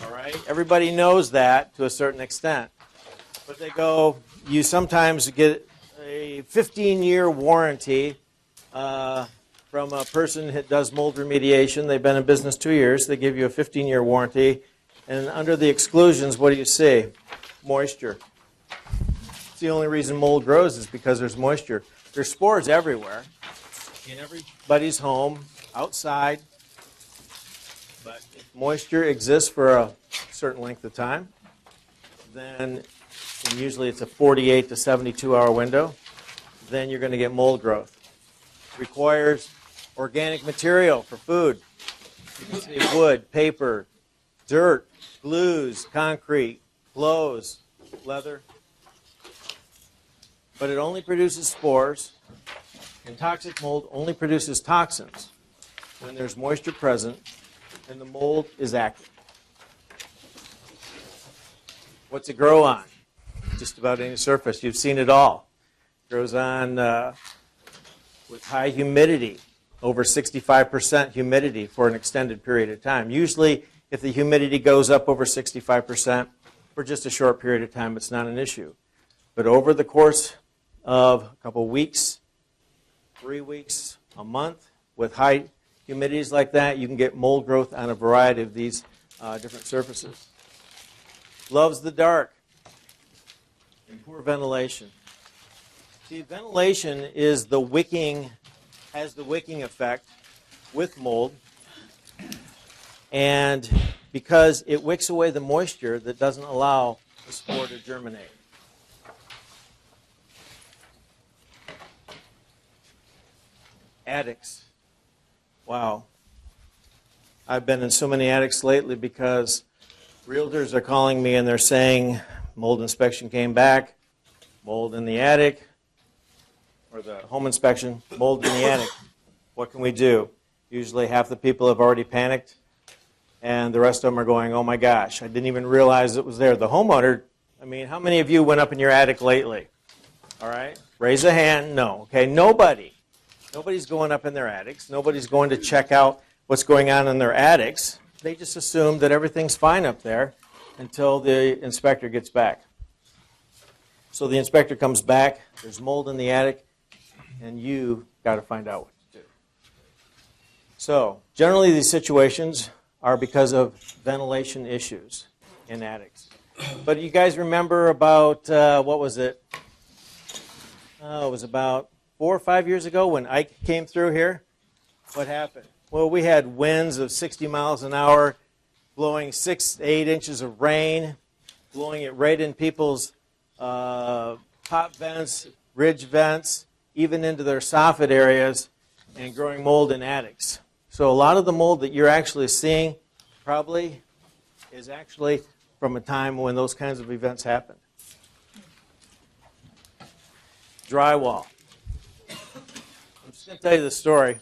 All right? Everybody knows that to a certain extent. But they go, you sometimes get a 15-year warranty from a person that does mold remediation. They've been in business 2 years. They give you a 15-year warranty. And under the exclusions, what do you see? Moisture. It's the only reason mold grows is because there's moisture. There's spores everywhere, in everybody's home, outside. But if moisture exists for a certain length of time, then, and usually it's a 48 to 72 hour window, then you're going to get mold growth. It requires organic material for food. You can see wood, paper, dirt, glues, concrete, clothes, leather. But it only produces spores, and toxic mold only produces toxins when there's moisture present and the mold is active. What's it grow on? Just about any surface. You've seen it all. It grows on with high humidity, over 65% humidity for an extended period of time. Usually, if the humidity goes up over 65% for just a short period of time, it's not an issue. But over the course of a couple weeks, 3 weeks, a month, with high humidities like that, you can get mold growth on a variety of these different surfaces. Loves the dark and poor ventilation. See, ventilation is the wicking, has the wicking effect with mold, and because it wicks away the moisture that doesn't allow the spore to germinate. Attics. Wow. I've been in so many attics lately because realtors are calling me and they're saying mold inspection came back, mold in the attic, or the home inspection, mold in the attic. What can we do? Usually half the people have already panicked and the rest of them are going, oh my gosh, I didn't even realize it was there. The homeowner, I mean, how many of you went up in your attic lately? All right, raise a hand. No, okay, nobody. Nobody's going up in their attics. Nobody's going to check out what's going on in their attics. They just assume that everything's fine up there until the inspector gets back. So the inspector comes back, there's mold in the attic, and you got to find out what to do. So generally these situations are because of ventilation issues in attics. But you guys remember about, what was it? It was about 4 or 5 years ago when Ike came through here. What happened? Well, we had winds of 60 miles an hour, blowing 6 to 8 inches of rain, blowing it right in people's pop vents, ridge vents, even into their soffit areas, and growing mold in attics. So a lot of the mold that you're actually seeing probably is actually from a time when those kinds of events happened. Drywall. I'm just going to tell you the story,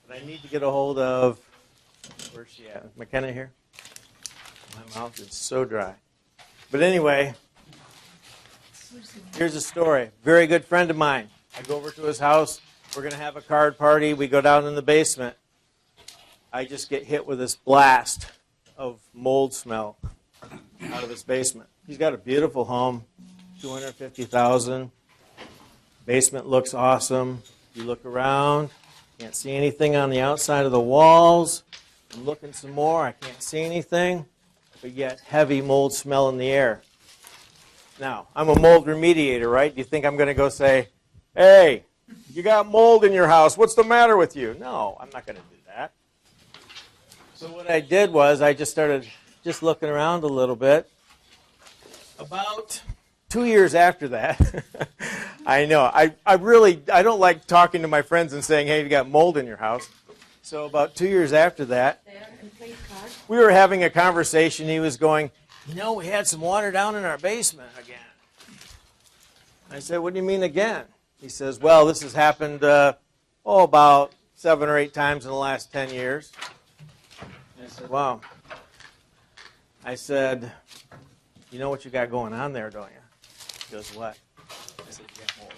but I need to get a hold of, where's she at? Is McKenna here? My mouth is so dry. But anyway, here's a story. Very good friend of mine. I go over to his house. We're going to have a card party. We go down in the basement. I just get hit with this blast of mold smell out of his basement. He's got a beautiful home, $250,000. Basement looks awesome. You look around, can't see anything on the outside of the walls. I'm looking some more, I can't see anything, but yet heavy mold smell in the air. Now, I'm a mold remediator, right? Do you think I'm going to go say, hey, you got mold in your house, what's the matter with you? No, I'm not going to do that. So what I did was I just started just looking around a little bit. About 2 years after that, I know, I don't like talking to my friends and saying, hey, you got mold in your house. So about 2 years after that, we were having a conversation. He was going, we had some water down in our basement again. I said, what do you mean again? He says, well, this has happened, about 7 or 8 times in the last 10 years. I said, wow. I said, you know what you got going on there, don't you? He goes, what? I said, you got mold.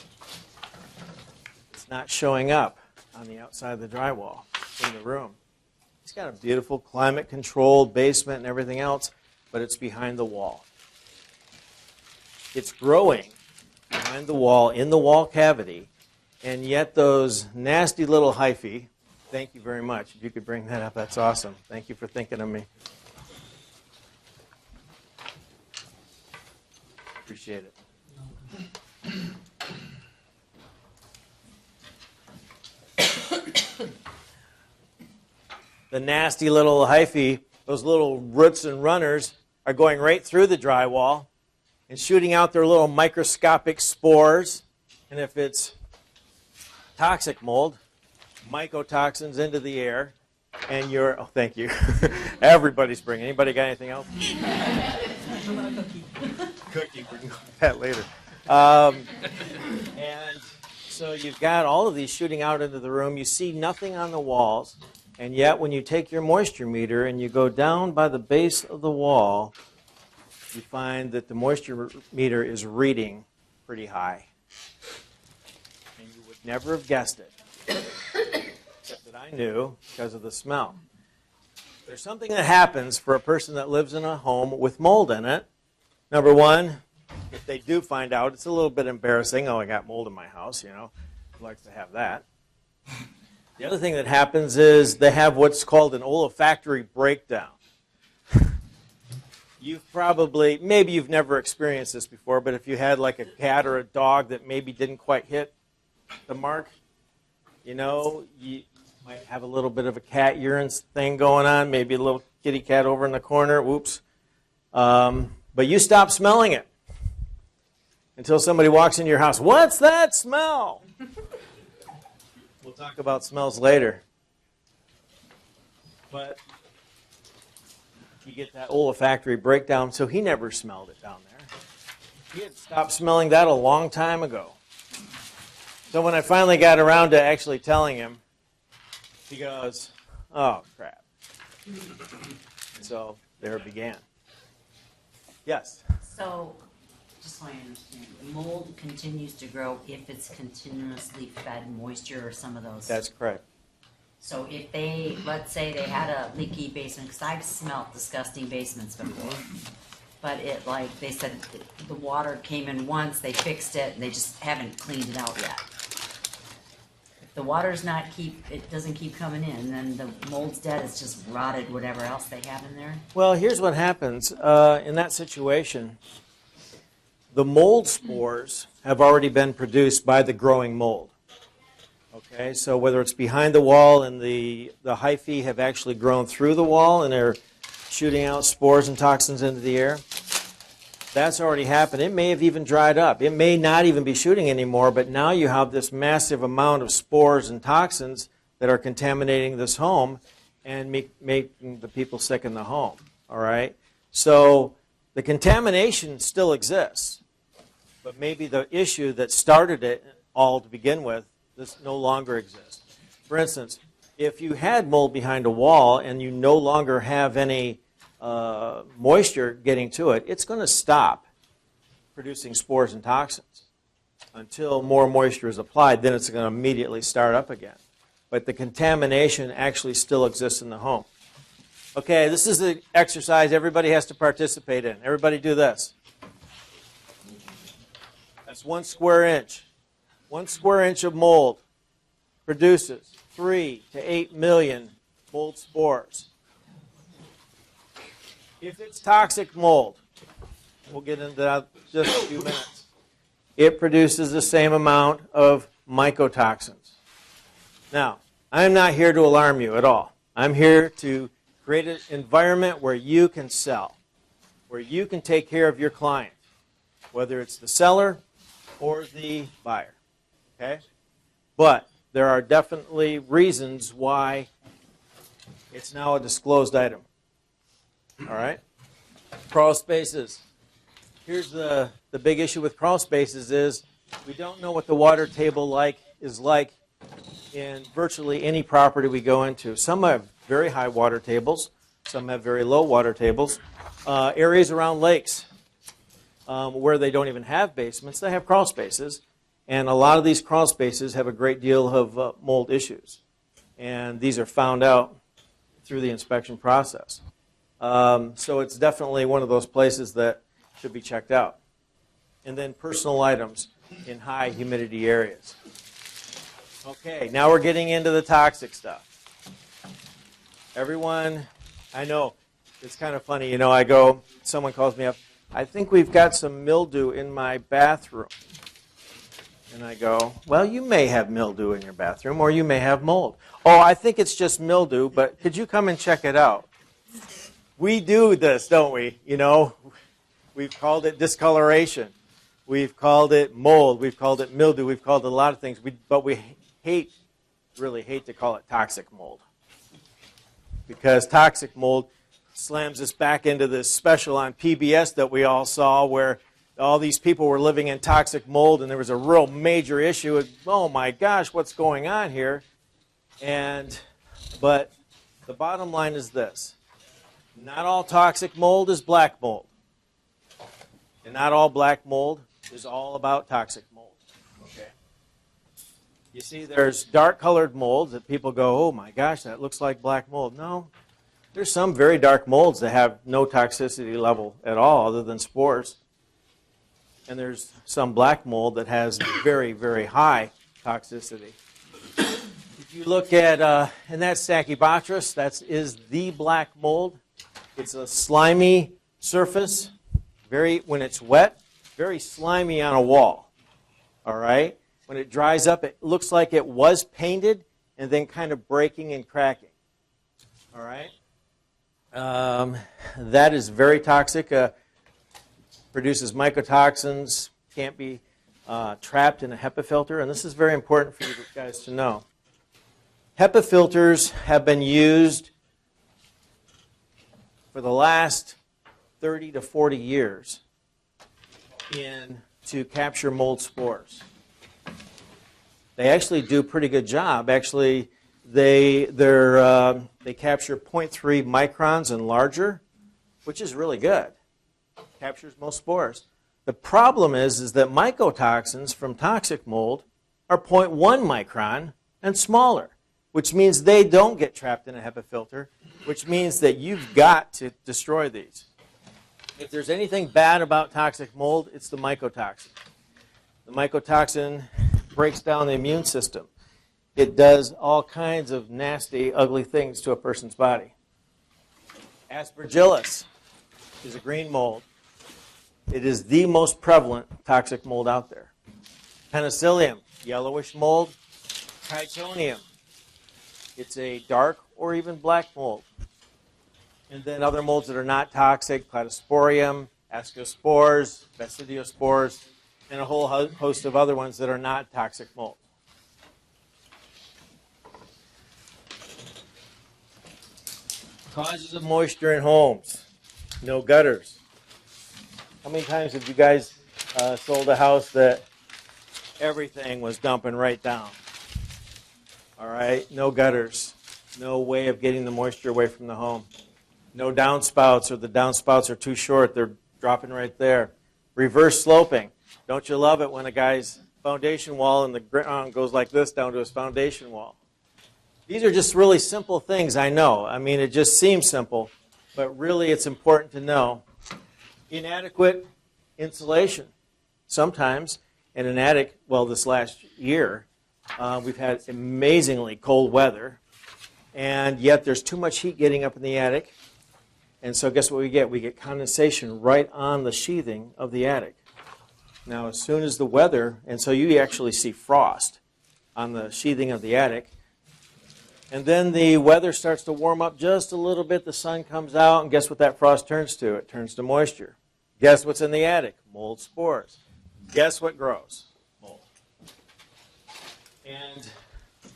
It's not showing up on the outside of the drywall in the room. He's got a beautiful climate-controlled basement and everything else, but it's behind the wall. It's growing behind the wall, in the wall cavity, and yet those nasty little hyphae, thank you very much. If you could bring that up, that's awesome. Thank you for thinking of me. Appreciate it. The nasty little hyphae, those little roots and runners, are going right through the drywall and shooting out their little microscopic spores. And if it's toxic mold, mycotoxins into the air, and you're, oh, thank you. Everybody's bringing. Anybody got anything else? Cookie, we can go with that later. And so you've got all of these shooting out into the room. You see nothing on the walls. And yet when you take your moisture meter and you go down by the base of the wall, you find that the moisture meter is reading pretty high. And you would never have guessed it, except that I knew because of the smell. There's something that happens for a person that lives in a home with mold in it. Number one, if they do find out, it's a little bit embarrassing. Oh, I got mold in my house, Who likes to have that? The other thing that happens is they have what's called an olfactory breakdown. Maybe you've never experienced this before, but if you had like a cat or a dog that maybe didn't quite hit the mark, you might have a little bit of a cat urine thing going on, maybe a little kitty cat over in the corner, whoops. But you stop smelling it until somebody walks into your house. What's that smell? We'll talk about smells later. But you get that olfactory breakdown, so he never smelled it down there. He had stopped smelling that a long time ago. So when I finally got around to actually telling him, he goes, oh, crap. So there it began. Yes? So, just so I understand, mold continues to grow if it's continuously fed moisture or some of those? That's correct. So if they, let's say they had a leaky basement, because I've smelt disgusting basements before, but they said the water came in once, they fixed it, and they just haven't cleaned it out yet. If the water's it doesn't keep coming in, then the mold's dead, it's just rotted whatever else they have in there? Well, here's what happens. In that situation, the mold spores have already been produced by the growing mold. Okay, so whether it's behind the wall and the hyphae have actually grown through the wall and they're shooting out spores and toxins into the air, that's already happened. It may have even dried up. It may not even be shooting anymore, but now you have this massive amount of spores and toxins that are contaminating this home and making the people sick in the home. All right? So the contamination still exists, but maybe the issue that started it all to begin with, this no longer exists. For instance, if you had mold behind a wall and you no longer have any moisture getting to it, it's going to stop producing spores and toxins until more moisture is applied. Then it's going to immediately start up again. But the contamination actually still exists in the home. Okay, this is the exercise everybody has to participate in. Everybody do this. That's 1 square inch. 1 square inch of mold produces 3 to 8 million mold spores. If it's toxic mold, we'll get into that in just a few minutes, it produces the same amount of mycotoxins. Now, I'm not here to alarm you at all. I'm here to Create an environment where you can sell, where you can take care of your client, whether it's the seller or the buyer. Okay? But there are definitely reasons why it's now a disclosed item. All right? Crawl spaces. Here's the big issue with crawl spaces is we don't know what the water table is like in virtually any property we go into. Some have very high water tables. Some have very low water tables. Areas around lakes where they don't even have basements, they have crawl spaces. And a lot of these crawl spaces have a great deal of mold issues. And these are found out through the inspection process. So it's definitely one of those places that should be checked out. And then personal items in high humidity areas. Okay, now we're getting into the toxic stuff. Everyone, I know, it's kind of funny, someone calls me up, I think we've got some mildew in my bathroom. And I go, well, you may have mildew in your bathroom, or you may have mold. Oh, I think it's just mildew, but could you come and check it out? We do this, don't we? We've called it discoloration. We've called it mold. We've called it mildew. We've called it a lot of things. But we really hate to call it toxic mold. Because toxic mold slams us back into this special on PBS that we all saw where all these people were living in toxic mold and there was a real major issue. Oh my gosh, what's going on here? But the bottom line is this. Not all toxic mold is black mold. And not all black mold is all about toxic mold. Okay. You see, there's dark colored molds that people go, oh my gosh, that looks like black mold. No, there's some very dark molds that have no toxicity level at all other than spores. And there's some black mold that has very, very high toxicity. If you look at, and that's Stachybotrys, that is the black mold. It's a slimy surface, when it's wet, very slimy on a wall. All right? When it dries up, it looks like it was painted and then kind of breaking and cracking. All right? That is very toxic. Produces mycotoxins, can't be trapped in a HEPA filter, and this is very important for you guys to know. HEPA filters have been used for the last 30 to 40 years to capture mold spores. They actually do a pretty good job. Actually, they capture 0.3 microns and larger, which is really good. Captures most spores. The problem is that mycotoxins from toxic mold are 0.1 micron and smaller, which means they don't get trapped in a HEPA filter, which means that you've got to destroy these. If there's anything bad about toxic mold, it's the mycotoxin. The mycotoxin breaks down the immune system. It does all kinds of nasty, ugly things to a person's body. Aspergillus is a green mold. It is the most prevalent toxic mold out there. Penicillium, yellowish mold. Chitonium, it's a dark or even black mold. And then other molds that are not toxic, Cladosporium, Ascospores, Basidiospores, and a whole host of other ones that are not toxic mold. Causes of moisture in homes. No gutters. How many times have you guys sold a house that everything was dumping right down? All right, no gutters. No way of getting the moisture away from the home. No downspouts, or the downspouts are too short. They're dropping right there. Reverse sloping. Don't you love it when a guy's foundation wall and the ground goes like this down to his foundation wall? These are just really simple things, I know. I mean, it just seems simple, but really it's important to know. Inadequate insulation. Sometimes in an attic, well, this last year, we've had amazingly cold weather, and yet there's too much heat getting up in the attic. And so guess what we get? We get condensation right on the sheathing of the attic. Now, as soon as the weather, and so you actually see frost on the sheathing of the attic. And then the weather starts to warm up just a little bit. The sun comes out, and guess what that frost turns to? It turns to moisture. Guess what's in the attic? Mold spores. Guess what grows? Mold.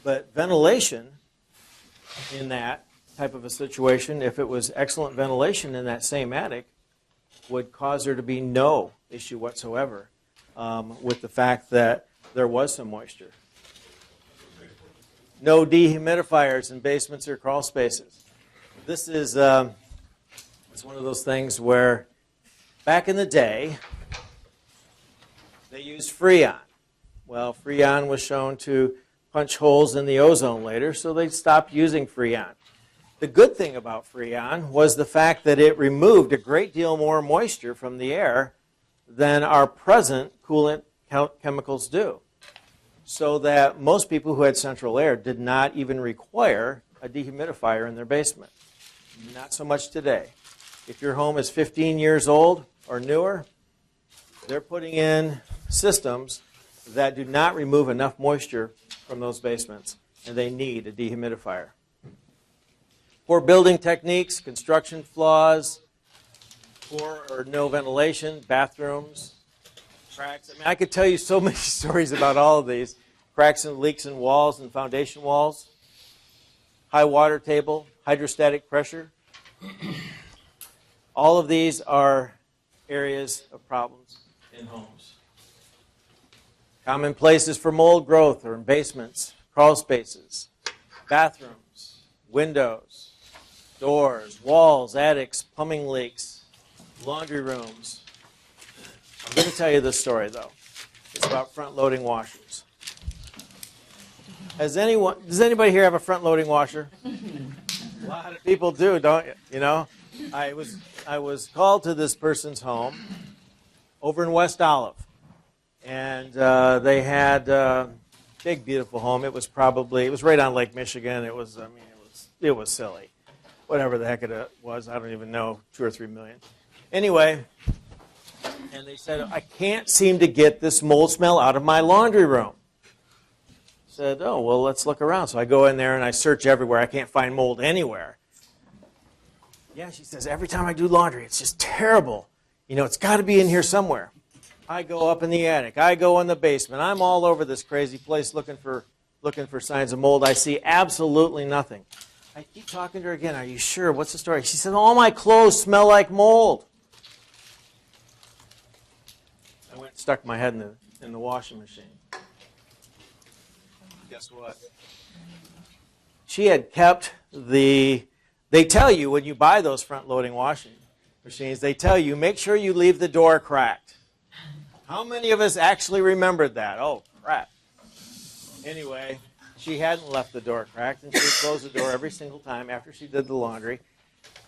But ventilation in that type of a situation, if it was excellent ventilation in that same attic, would cause there to be no issue whatsoever with the fact that there was some moisture. No dehumidifiers in basements or crawl spaces. This is it's one of those things where back in the day, they used Freon. Well, Freon was shown to punch holes in the ozone later, so they stopped using Freon. The good thing about Freon was the fact that it removed a great deal more moisture from the air than our present coolant chemicals do. So that most people who had central air did not even require a dehumidifier in their basement. Not so much today. If your home is 15 years old or newer, they're putting in systems that do not remove enough moisture from those basements, and they need a dehumidifier. Poor building techniques, construction flaws, poor or no ventilation, bathrooms, cracks. I mean, I could tell you so many stories about all of these. Cracks and leaks in walls and foundation walls, high water table, hydrostatic pressure. All of these are areas of problems in homes. Common places for mold growth are in basements, crawl spaces, bathrooms, windows, doors, walls, attics, plumbing leaks, laundry rooms. I'm going to tell you this story, though. It's about front-loading washers. Does anybody here have a front-loading washer? A lot of people do, don't you? You know, I was called to this person's home over in West Olive, and they had a big, beautiful home. It was right on Lake Michigan. It was silly, whatever the heck it was. I don't even know, 2 or 3 million. Anyway, and they said, I can't seem to get this mold smell out of my laundry room. Said, oh, well, let's look around. So I go in there and I search everywhere. I can't find mold anywhere. Yeah, she says, every time I do laundry, it's just terrible. You know, it's got to be in here somewhere. I go up in the attic. I go in the basement. I'm all over this crazy place looking for signs of mold. I see absolutely nothing. I keep talking to her again. Are you sure? What's the story? She said, all my clothes smell like mold. I went and stuck my head in the washing machine. Guess what? She had kept they tell you when you buy those front-loading washing machines, they tell you, make sure you leave the door cracked. How many of us actually remembered that? Oh, crap. Anyway, she hadn't left the door cracked, and she would close the door every single time after she did the laundry.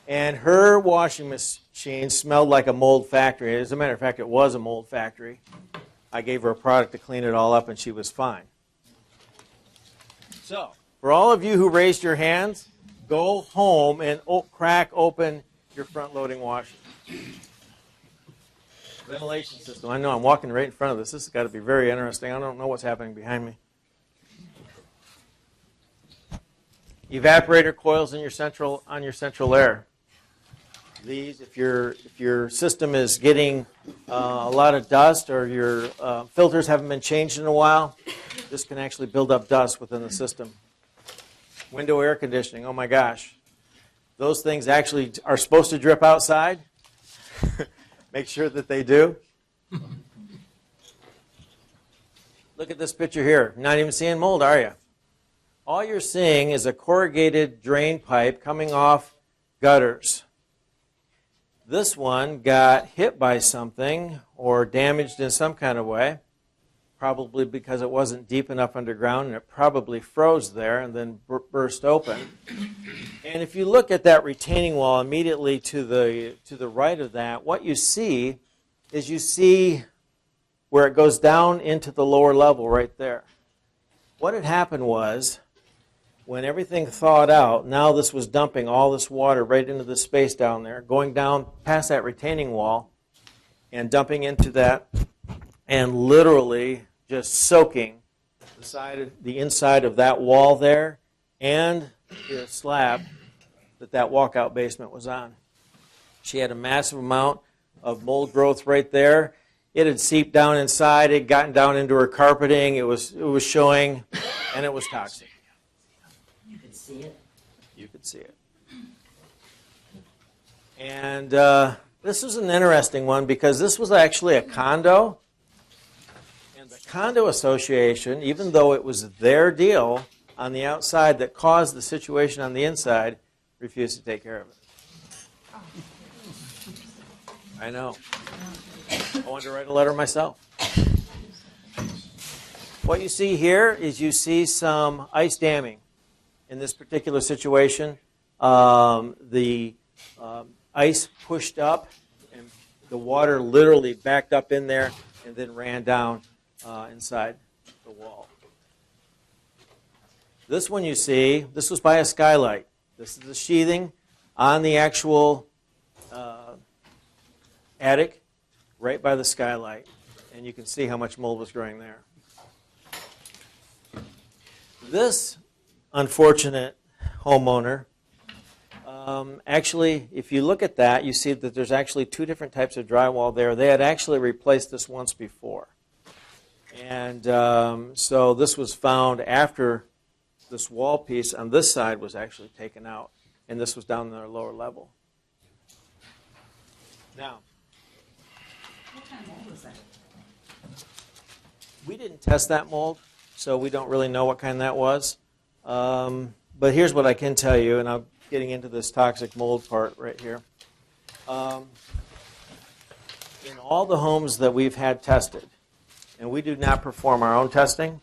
And her washing machine smelled like a mold factory. As a matter of fact, it was a mold factory. I gave her a product to clean it all up, and she was fine. So, for all of you who raised your hands, go home and crack open your front-loading washer. Ventilation system. I know I'm walking right in front of this. This has got to be very interesting. I don't know what's happening behind me. Evaporator coils in your central air. These, if your system is getting a lot of dust or your filters haven't been changed in a while, this can actually build up dust within the system. Window air conditioning, oh my gosh. Those things actually are supposed to drip outside. Make sure that they do. Look at this picture here. You're not even seeing mold, are you? All you're seeing is a corrugated drain pipe coming off gutters. This one got hit by something or damaged in some kind of way, probably because it wasn't deep enough underground and it probably froze there and then burst open. And if you look at that retaining wall immediately to the right of that, what you see is where it goes down into the lower level right there. What had happened was, when everything thawed out, now this was dumping all this water right into the space down there, going down past that retaining wall and dumping into that and literally just soaking the inside of that wall there and the slab that walkout basement was on. She had a massive amount of mold growth right there. It had seeped down inside. It had gotten down into her carpeting. It was showing, and it was toxic. You could see it. You could see it. And this was an interesting one because this was actually a condo. And the condo association, even though it was their deal on the outside that caused the situation on the inside, refused to take care of it. I know. I wanted to write a letter myself. What you see here is you see some ice damming. In this particular situation, the ice pushed up and the water literally backed up in there and then ran down inside the wall. This one you see, this was by a skylight. This is the sheathing on the actual attic right by the skylight. And you can see how much mold was growing there. This unfortunate homeowner, actually, if you look at that, you see that there's actually two different types of drywall there. They had actually replaced this once before. And so this was found after this wall piece on this side was actually taken out. And this was down in their lower level. Now, What kind of mold was that? we didn't test that mold, so we don't really know what kind that was. But here's what I can tell you, and I'm getting into this toxic mold part right here. In all the homes that we've had tested, and we do not perform our own testing,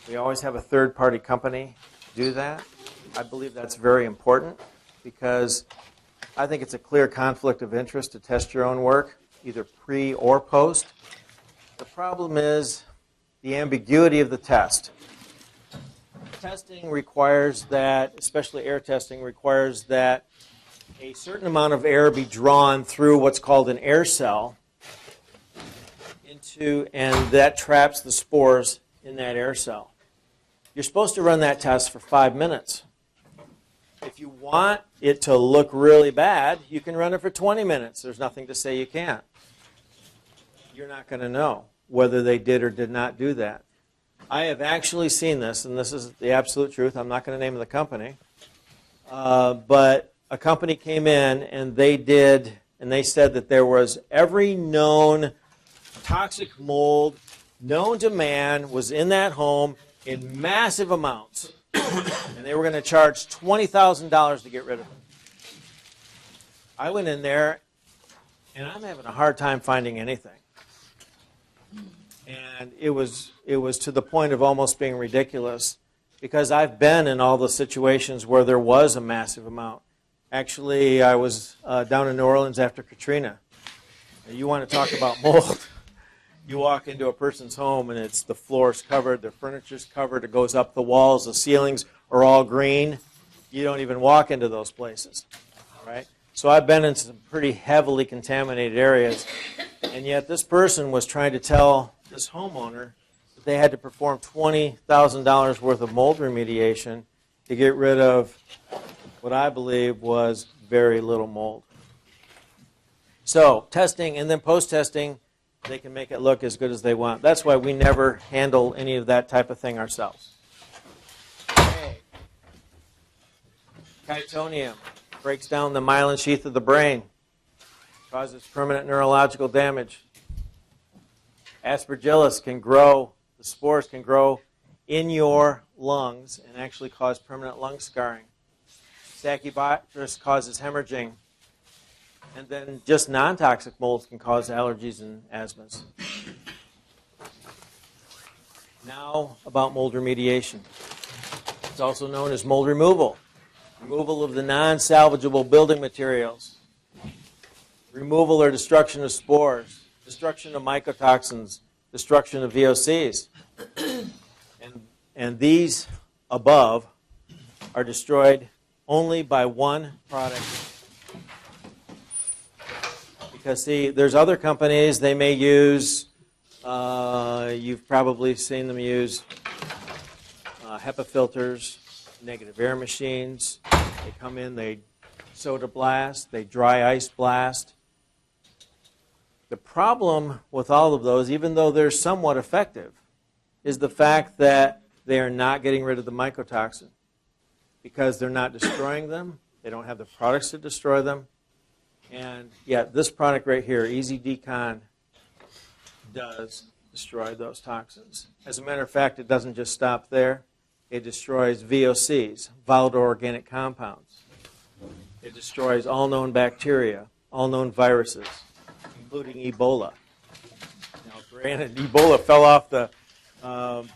we always have a third-party company do that. I believe that's very important because I think it's a clear conflict of interest to test your own work, either pre or post. The problem is the ambiguity of the test. Testing requires that, especially air testing, requires that a certain amount of air be drawn through what's called an air cell and that traps the spores in that air cell. You're supposed to run that test for 5 minutes. If you want it to look really bad, you can run it for 20 minutes. There's nothing to say you can't. You're not going to know whether they did or did not do that. I have actually seen this, and this is the absolute truth. I'm not going to name the company. But a company came in, and they said that there was every known toxic mold known to man was in that home in massive amounts. And they were going to charge $20,000 to get rid of it. I went in there, and I'm having a hard time finding anything. And it was to the point of almost being ridiculous because I've been in all the situations where there was a massive amount. Actually, I was down in New Orleans after Katrina. You want to talk about mold. You walk into a person's home and the floor's covered, their furniture's covered, it goes up the walls, the ceilings are all green. You don't even walk into those places, right? So I've been in some pretty heavily contaminated areas, and yet this person was trying to tell this homeowner that they had to perform $20,000 worth of mold remediation to get rid of what I believe was very little mold. So testing and then post-testing, they can make it look as good as they want. That's why we never handle any of that type of thing ourselves. Okay. Chitonium breaks down the myelin sheath of the brain, causes permanent neurological damage. Aspergillus can grow, the spores can grow in your lungs and actually cause permanent lung scarring. Stachybotrys causes hemorrhaging. And then just non-toxic molds can cause allergies and asthmas. Now about mold remediation. It's also known as mold removal. Removal of the non-salvageable building materials. Removal or destruction of spores. Destruction of mycotoxins. Destruction of VOCs. And these above are destroyed only by one product. Because, see, there's other companies, they may use, you've probably seen them use HEPA filters, negative air machines. They come in, they soda blast, they dry ice blast. The problem with all of those, even though they're somewhat effective, is the fact that they are not getting rid of the mycotoxin because they're not destroying them. They don't have the products to destroy them. And yet this product right here, Easy Decon, does destroy those toxins. As a matter of fact, it doesn't just stop there. It destroys VOCs, volatile organic compounds. It destroys all known bacteria, all known viruses, including Ebola. Now, granted, Ebola fell off the,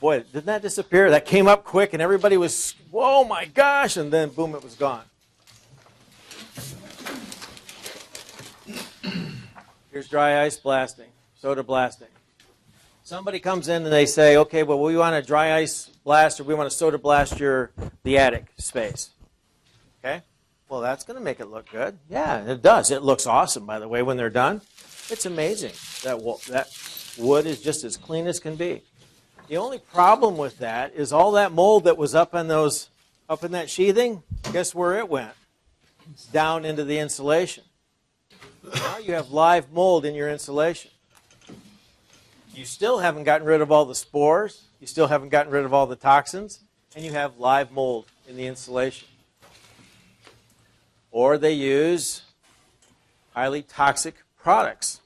boy, didn't that disappear? That came up quick and everybody was, whoa, my gosh, and then boom, it was gone. Here's dry ice blasting, soda blasting. Somebody comes in and they say, okay, well, we want a dry ice blast or we want to soda blast the attic space. Okay? Well, that's going to make it look good. Yeah, it does. It looks awesome, by the way, when they're done. It's amazing. That wood is just as clean as can be. The only problem with that is all that mold that was up in that sheathing, guess where it went? Down into the insulation. Now you have live mold in your insulation. You still haven't gotten rid of all the spores. You still haven't gotten rid of all the toxins. And you have live mold in the insulation. Or they use highly toxic products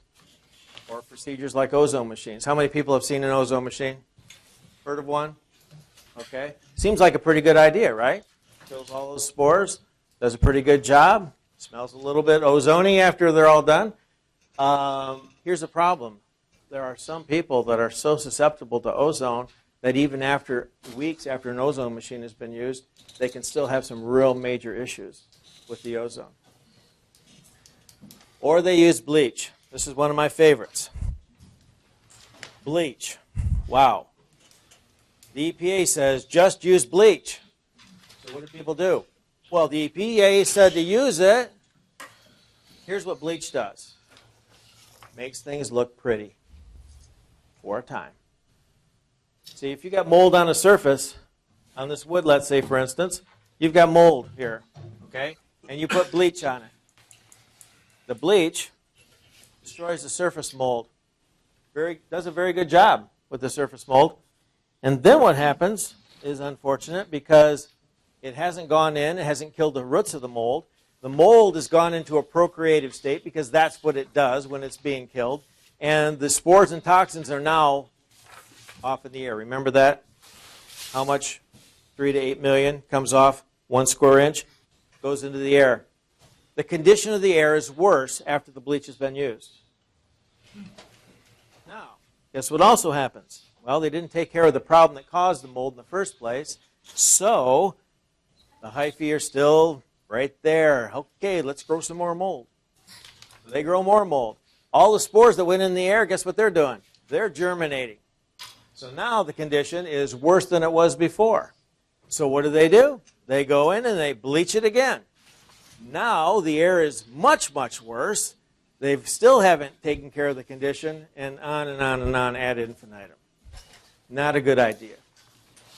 or procedures like ozone machines. How many people have seen an ozone machine? Heard of one? Okay. Seems like a pretty good idea, right? Kills all those spores. Does a pretty good job. Smells a little bit ozony after they're all done. Here's the problem. There are some people that are so susceptible to ozone that even after weeks after an ozone machine has been used, they can still have some real major issues with the ozone. Or they use bleach. This is one of my favorites. Bleach. Wow. The EPA says just use bleach. So what do people do? Well, the EPA said to use it. Here's what bleach does. Makes things look pretty for a time. See, if you got mold on a surface, on this wood, let's say, for instance, you've got mold here, okay? And you put bleach on it. The bleach destroys the surface mold. Does a very good job with the surface mold. And then what happens is unfortunate because it hasn't gone in, it hasn't killed the roots of the mold. The mold has gone into a procreative state because that's what it does when it's being killed. And the spores and toxins are now off in the air. Remember that? How much? 3 to 8 million comes off 1 square inch, goes into the air. The condition of the air is worse after the bleach has been used. Now, guess what also happens? Well, they didn't take care of the problem that caused the mold in the first place, so the hyphae are still right there. Okay, let's grow some more mold. So they grow more mold. All the spores that went in the air, guess what they're doing? They're germinating. So now the condition is worse than it was before. So what do? They go in and they bleach it again. Now the air is much, much worse. They still haven't taken care of the condition, and on and on and on ad infinitum. Not a good idea.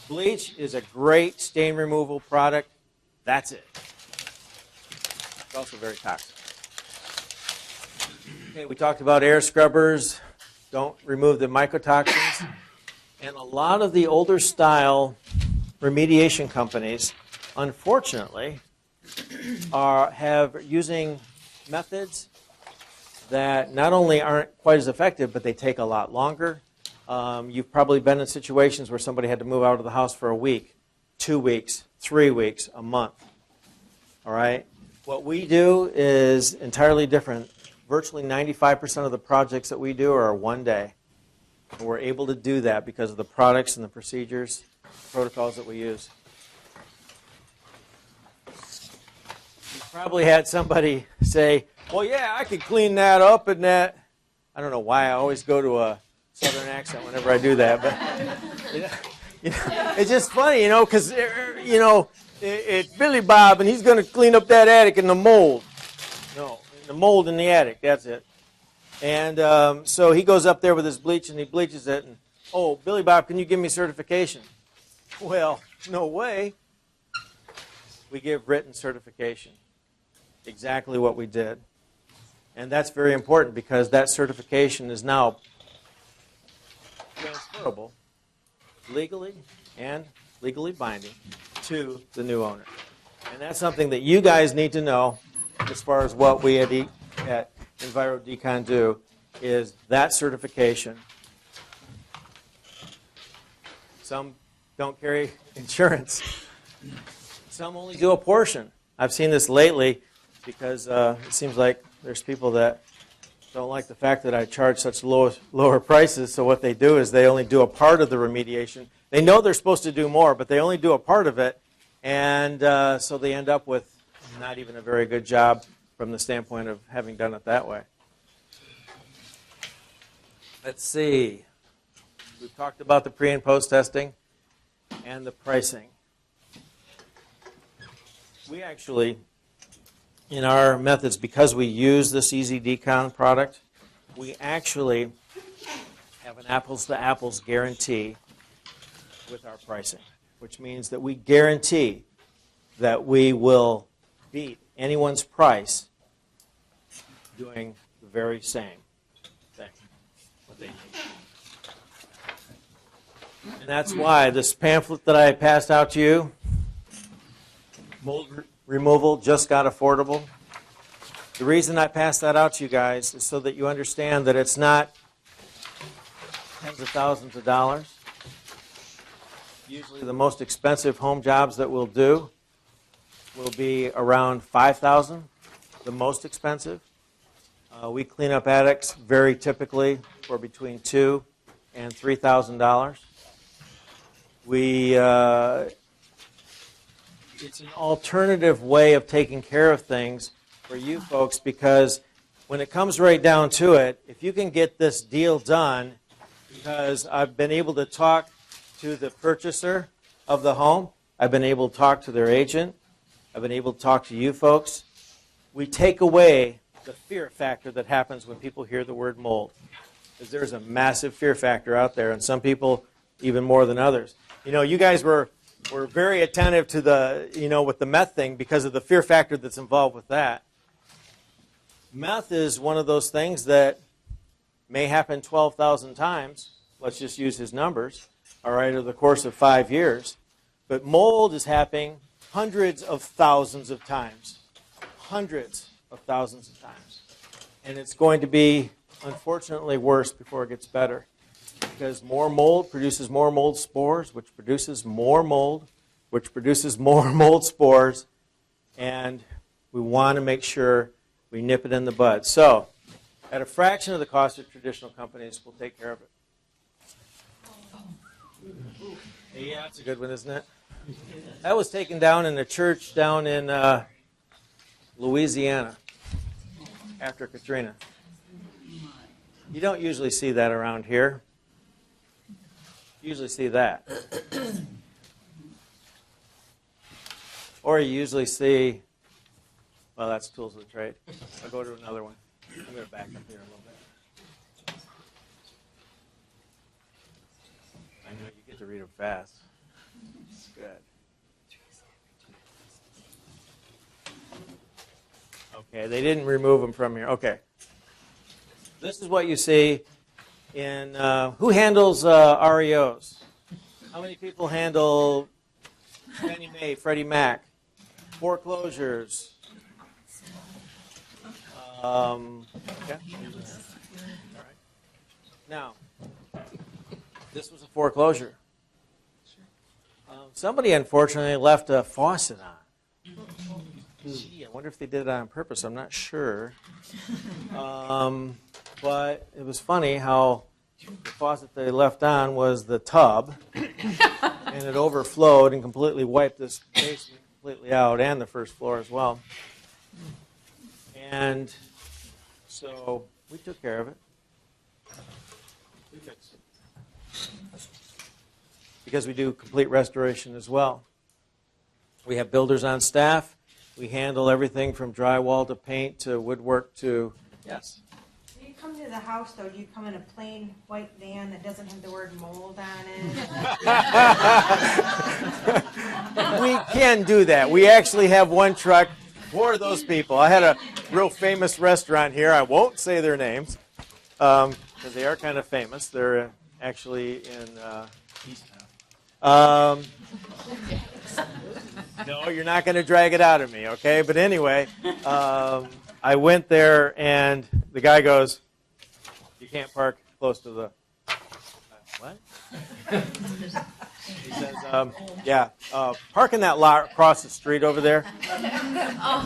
Bleach is a great stain removal product. That's it. It's also very toxic. Okay, we talked about air scrubbers. Don't remove the mycotoxins. And a lot of the older style remediation companies, unfortunately, have using methods that not only aren't quite as effective, but they take a lot longer. You've probably been in situations where somebody had to move out of the house for a week, 2 weeks, 3 weeks, a month. All right? What we do is entirely different. Virtually 95% of the projects that we do are 1 day. And we're able to do that because of the products and the procedures, protocols that we use. You've probably had somebody say, well, yeah, I could clean that up and that. I don't know why I always go to a southern accent whenever I do that, but it's just funny, because, it's Billy Bob and he's going to clean up that attic and the mold. No, the mold in the attic, that's it. And so he goes up there with his bleach and he bleaches it. And, oh, Billy Bob, can you give me certification? Well, no way. we give written certification. Exactly what we did. And that's very important because that certification is now transferable legally and legally binding to the new owner. And that's something that you guys need to know as far as what we at EnviroDecon do is that certification. Some don't carry insurance. Some only do a portion. I've seen this lately because it seems like there's people that don't like the fact that I charge such lower prices, so what they do is they only do a part of the remediation. They know they're supposed to do more, but they only do a part of it, and so they end up with not even a very good job from the standpoint of having done it that way. Let's see. We've talked about the pre- and post-testing and the pricing. We actually, in our methods, because we use this Easy Decon product, we actually have an apples-to-apples guarantee with our pricing, which means that we guarantee that we will beat anyone's price doing the very same thing. What they need. And that's why this pamphlet that I passed out to you, mold removal just got affordable. The reason I passed that out to you guys is so that you understand that it's not tens of thousands of dollars. Usually the most expensive home jobs that we'll do will be around $5,000, the most expensive. We clean up attics very typically for between $2,000 and $3,000. It's an alternative way of taking care of things for you folks because when it comes right down to it, if you can get this deal done, because I've been able to talk to the purchaser of the home, I've been able to talk to their agent, I've been able to talk to you folks, we take away the fear factor that happens when people hear the word mold. Because there's a massive fear factor out there, and some people even more than others. You know, you guys were very attentive to the, with the meth thing because of the fear factor that's involved with that. Meth is one of those things that may happen 12,000 times. Let's just use his numbers, all right, over the course of 5 years. But mold is happening hundreds of thousands of times. Hundreds of thousands of times. And it's going to be, unfortunately, worse before it gets better. Because more mold produces more mold spores, which produces more mold, which produces more mold spores, and we want to make sure we nip it in the bud. So, at a fraction of the cost of traditional companies, we'll take care of it. Yeah, that's a good one, isn't it? That was taken down in a church down in Louisiana after Katrina. You don't usually see that around here. You usually see that. Or you usually see, well, that's tools of the trade. I'll go to another one. I'm going to back up here a little bit. I know you get to read them fast. Good. Okay, they didn't remove them from here. Okay. This is what you see in, who handles REOs? How many people handle Fannie Mae, Freddie Mac? Foreclosures? Okay. All right. Now, this was a foreclosure. Somebody unfortunately left a faucet on. Gee, I wonder if they did it on purpose. I'm not sure. But it was funny how the faucet they left on was the tub, and it overflowed and completely wiped this basement completely out and the first floor as well. And so we took care of it. We fixed it. Because we do complete restoration as well. We have builders on staff. We handle everything from drywall to paint to woodwork to, yes? Can you come to the house though, do you come in a plain white van that doesn't have the word mold on it? We can do that. We actually have one truck for those people. I had a real famous restaurant here. I won't say their names because they are kind of famous. They're actually in no, you're not going to drag it out of me, okay? But anyway, I went there, and the guy goes, "You can't park close to the..." What? He says, "Yeah, park in that lot across the street over there."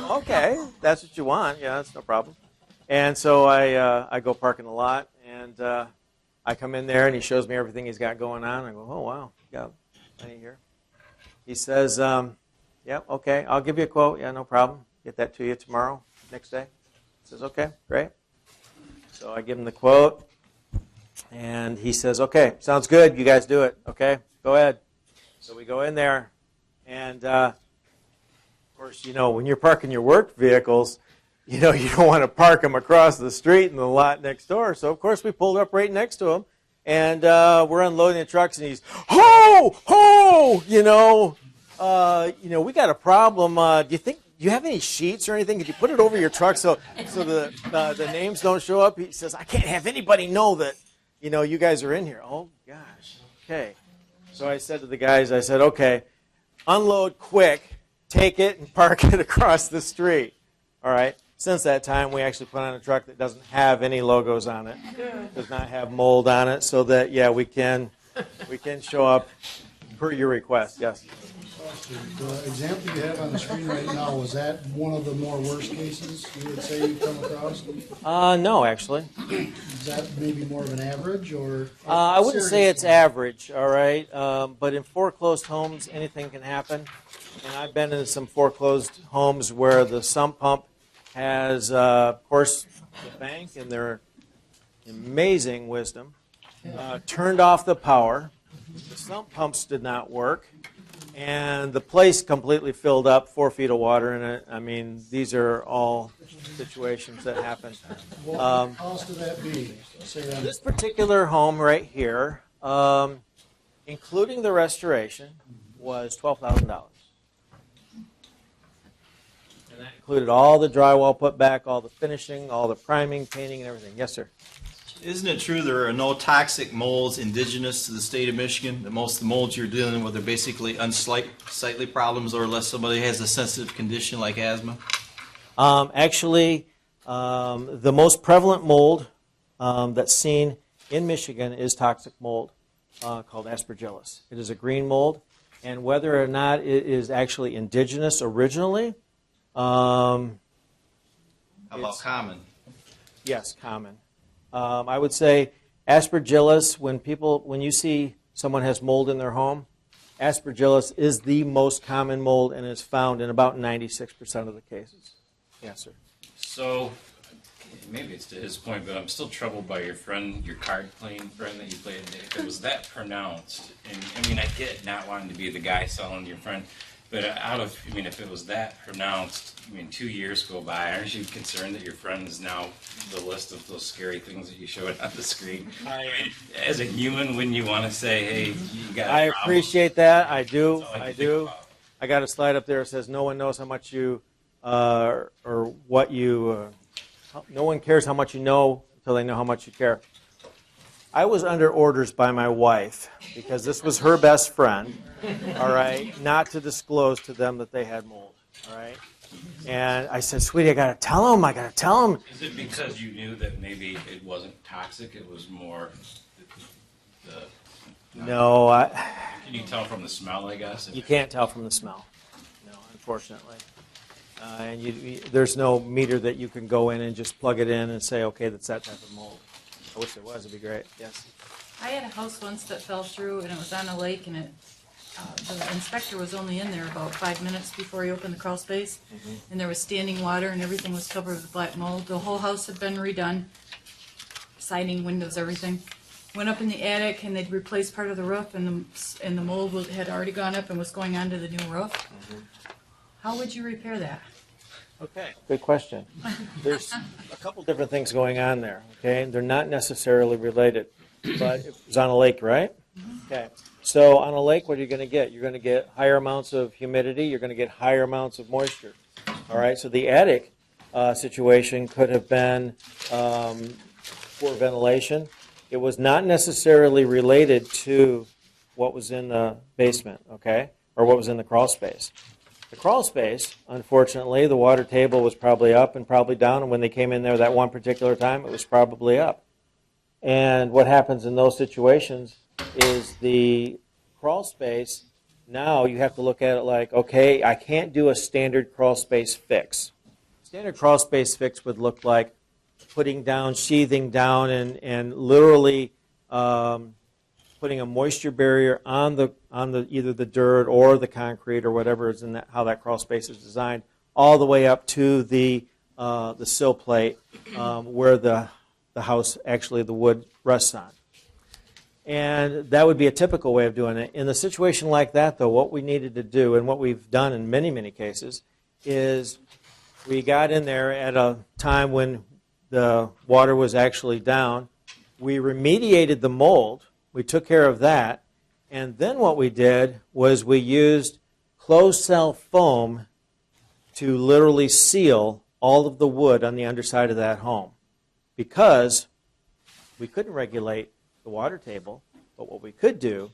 Okay, that's what you want. Yeah, that's no problem. And so I go park in the lot, and I come in there, and he shows me everything he's got going on. I go, "Oh, wow, you got plenty here." He says, "Yeah, okay, I'll give you a quote. Yeah, no problem. Get that to you tomorrow, next day." He says, "Okay, great." So I give him the quote, and he says, "Okay, sounds good. You guys do it. Okay, go ahead." So we go in there, and of course, when you're parking your work vehicles, you don't want to park them across the street in the lot next door. So of course, we pulled up right next to him, and we're unloading the trucks, and he's, "Ho, ho!" We got a problem. Do you have any sheets or anything? Could you put it over your truck so the names don't show up? He says, "I can't have anybody know that you guys are in here." Oh gosh. Okay. So I said to the guys, I said, "Okay, unload quick, take it and park it across the street." All right. Since that time, we actually put on a truck that doesn't have any logos on it, does not have mold on it, so that we can show up per your request. Yes. The example you have on the screen right now, was that one of the more worst cases you would say you've come across? No, actually. Is that maybe more of an average, or? I wouldn't say it's average, all right? But in foreclosed homes, anything can happen. And I've been in some foreclosed homes where the sump pump has, of course, the bank and their amazing wisdom turned off the power. The sump pumps did not work. And the place completely filled up, 4 feet of water in it. I mean, these are all situations that happen. What cost would that be? This particular home right here, including the restoration, was $12,000. And that included all the drywall put back, all the finishing, all the priming, painting, and everything. Yes, sir. Isn't it true there are no toxic molds indigenous to the state of Michigan? That most of the molds you're dealing with are basically unsightly problems, or unless somebody has a sensitive condition like asthma? Actually, the most prevalent mold that's seen in Michigan is toxic mold called Aspergillus. It is a green mold, and whether or not it is actually indigenous originally, How about common? Yes, common. I would say Aspergillus, when you see someone has mold in their home, Aspergillus is the most common mold and is found in about 96% of the cases. Yes, sir. So, maybe it's to his point, but I'm still troubled by your card playing friend that you played. If it was that pronounced, and I mean, I get not wanting to be the guy selling to your friend, but if it was that pronounced, 2 years go by, aren't you concerned that your friend is now the list of those scary things that you showed on the screen? As a human, wouldn't you want to say, "Hey, you got a I problem?" appreciate that. I do. That's all I I can do. think about. I got a slide up there that says no one knows how much you, or what you, no one cares how much you know until they know how much you care. I was under orders by my wife, because this was her best friend, all right, not to disclose to them that they had mold, all right? And I said, "Sweetie, I got to tell them. Is it because you knew that maybe it wasn't toxic, it was more No. Can you tell from the smell, I guess? You can't tell from the smell, no, unfortunately. And there's no meter that you can go in and just plug it in and say, okay, that's that type of mold. I wish there was. It'd be great. Yes. I had a house once that fell through, and it was on a lake, and the inspector was only in there about 5 minutes before he opened the crawl space, and there was standing water, and everything was covered with black mold. The whole house had been redone, siding, windows, everything. Went up in the attic, and they'd replaced part of the roof, and the mold had already gone up and was going onto the new roof. How would you repair that? Okay, good question. There's a couple different things going on there, okay? They're not necessarily related, but it was on a lake, right? Okay. So on a lake, what are you going to get? You're going to get higher amounts of humidity. You're going to get higher amounts of moisture. All right, so the attic situation could have been poor ventilation. It was not necessarily related to what was in the basement, okay, or what was in the crawl space. The crawl space, unfortunately, the water table was probably up and probably down, and when they came in there that one particular time, it was probably up. And what happens in those situations is the crawl space, now you have to look at it like, okay, I can't do a standard crawl space fix. Standard crawl space fix would look like putting down, sheathing down, and literally putting a moisture barrier on the either the dirt or the concrete or whatever is in that, how that crawl space is designed, all the way up to the sill plate where the house, actually the wood rests on. And that would be a typical way of doing it. In a situation like that, though, what we needed to do, and what we've done in many, many cases, is we got in there at a time when the water was actually down. We remediated the mold. We took care of that. And then what we did was we used closed cell foam to literally seal all of the wood on the underside of that home, because we couldn't regulate the water table, but what we could do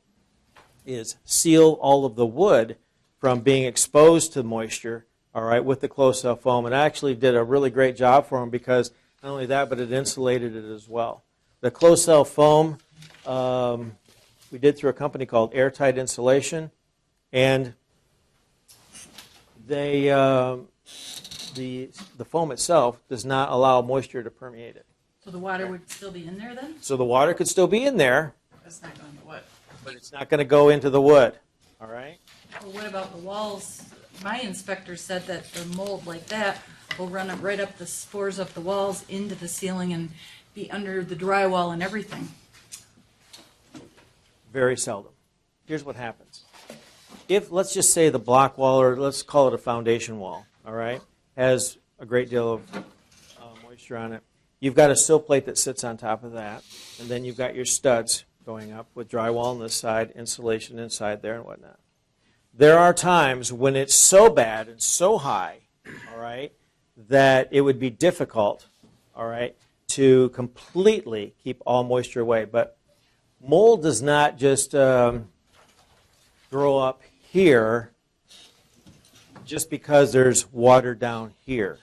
is seal all of the wood from being exposed to moisture, all right, with the closed cell foam. And I actually did a really great job for them, because not only that, but it insulated it as well. The closed cell foam we did through a company called Airtight Insulation, and they the foam itself does not allow moisture to permeate it. So the water would still be in there then? So the water could still be in there, That's not going to what? but it's not going to go into the wood. All right? Well, what about the walls? My inspector said that the mold like that will run up right up the spores of the walls into the ceiling and be under the drywall and everything. Very seldom. Here's what happens. If, let's just say, the block wall, or let's call it a foundation wall, all right, has a great deal of moisture on it, you've got a sill plate that sits on top of that, and then you've got your studs going up with drywall on this side, insulation inside there, and whatnot. There are times when it's so bad and so high, all right, that it would be difficult, all right, to completely keep all moisture away. But mold does not just grow up here just because there's water down here.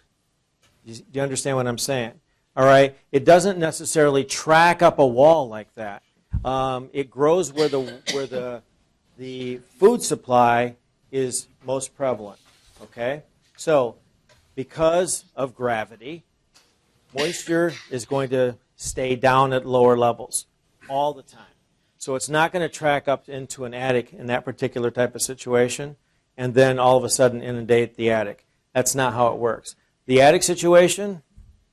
Do you understand what I'm saying? All right? It doesn't necessarily track up a wall like that. It grows where the food supply is most prevalent. Okay? So, because of gravity, moisture is going to stay down at lower levels all the time. So it's not going to track up into an attic in that particular type of situation and then all of a sudden inundate the attic. That's not how it works. The attic situation,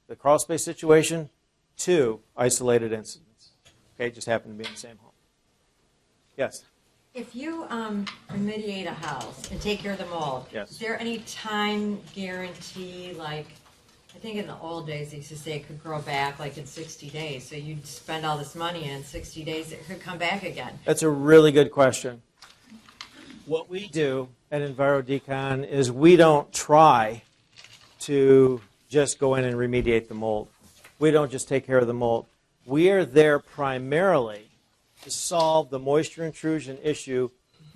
the crawl space situation, 2 isolated incidents. Okay, just happen to be in the same home. Yes? If you remediate a house and take care of the mold, Yes. is there any time guarantee, like, I think in the old days they used to say it could grow back like in 60 days. So you'd spend all this money and in 60 days it could come back again. That's a really good question. What we do at EnviroDecon is we don't try to just go in and remediate the mold. We don't just take care of the mold. We are there primarily to solve the moisture intrusion issue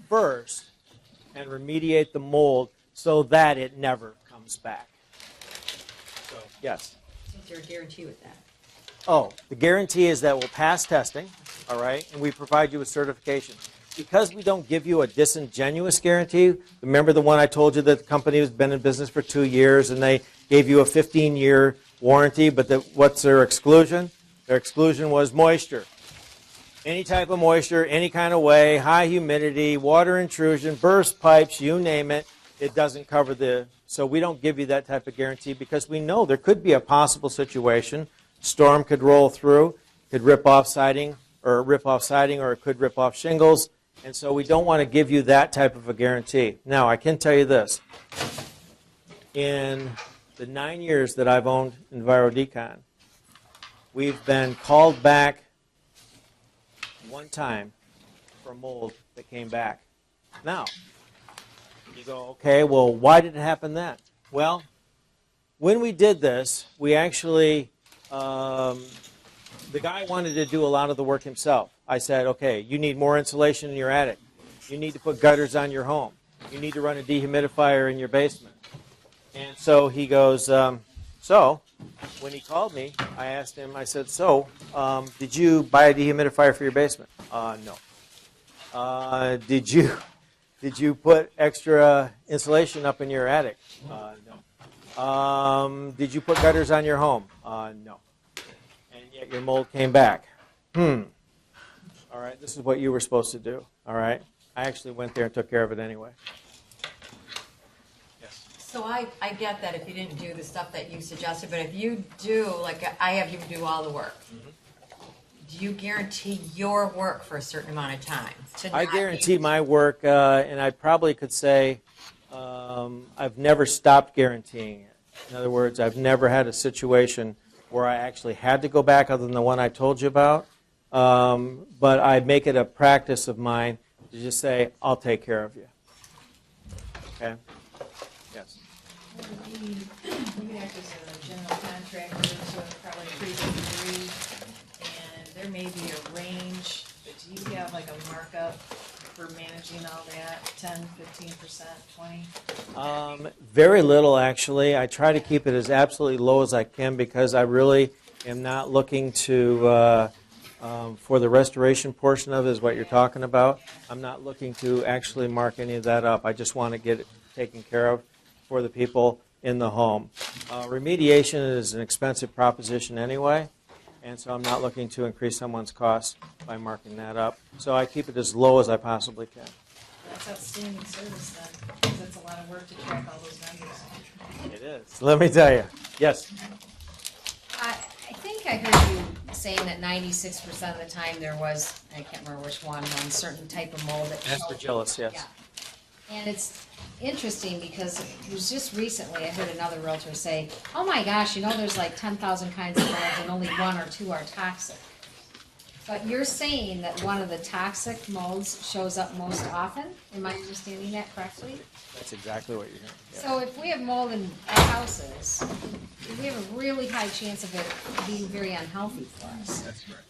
first and remediate the mold so that it never comes back. So, yes? Is there a guarantee with that? Oh, the guarantee is that we'll pass testing, all right, and we provide you with certification. Because we don't give you a disingenuous guarantee, remember the one I told you that the company has been in business for 2 years and they gave you a 15-year warranty, but what's their exclusion? Their exclusion was moisture. Any type of moisture, any kind of way, high humidity, water intrusion, burst pipes, you name it, it doesn't cover the... So we don't give you that type of guarantee because we know there could be a possible situation. Storm could roll through, could rip off siding, or it could rip off shingles. And so we don't want to give you that type of a guarantee. Now, I can tell you this. In the 9 years that I've owned EnviroDecon, we've been called back one time for mold that came back. Now, you go, okay, well, why did it happen then? Well, when we did this, we actually, the guy wanted to do a lot of the work himself. I said, okay, you need more insulation in your attic. You need to put gutters on your home. You need to run a dehumidifier in your basement. And so he goes, so when he called me, I asked him, I said, so did you buy a dehumidifier for your basement? No. Did you put extra insulation up in your attic? No. Did you put gutters on your home? No. And yet your mold came back. All right, this is what you were supposed to do. All right. I actually went there and took care of it anyway. So I get that if you didn't do the stuff that you suggested, but if you do, like I have you do all the work, do you guarantee your work for a certain amount of time? I guarantee my work, and I probably could say I've never stopped guaranteeing it. In other words, I've never had a situation where I actually had to go back other than the one I told you about. But I make it a practice of mine to just say, I'll take care of you. Okay? Yes. You act as a general contractor, so it's probably a pretty good degree, and there may be a range, but do you have like a markup for managing all that, 10, 15%, 20? Very little, actually. I try to keep it as absolutely low as I can because I really am not looking to, for the restoration portion of it is what you're talking about. I'm not looking to actually mark any of that up. I just want to get it taken care of for the people in the home. Remediation is an expensive proposition anyway, and so I'm not looking to increase someone's costs by marking that up. So I keep it as low as I possibly can. That's outstanding service then, because it's a lot of work to track all those vendors. It is. Let me tell you. Yes? I think I heard you saying that 96% of the time there was, I can't remember which one certain type of mold that Aspergillus, yes. Yeah. And it's interesting because it was just recently I heard another realtor say, oh my gosh, there's like 10,000 kinds of molds and only 1 or 2 are toxic. But you're saying that one of the toxic molds shows up most often? Am I understanding that correctly? That's exactly what you're doing. Yeah. So if we have mold in our houses, we have a really high chance of it being very unhealthy for us. That's right.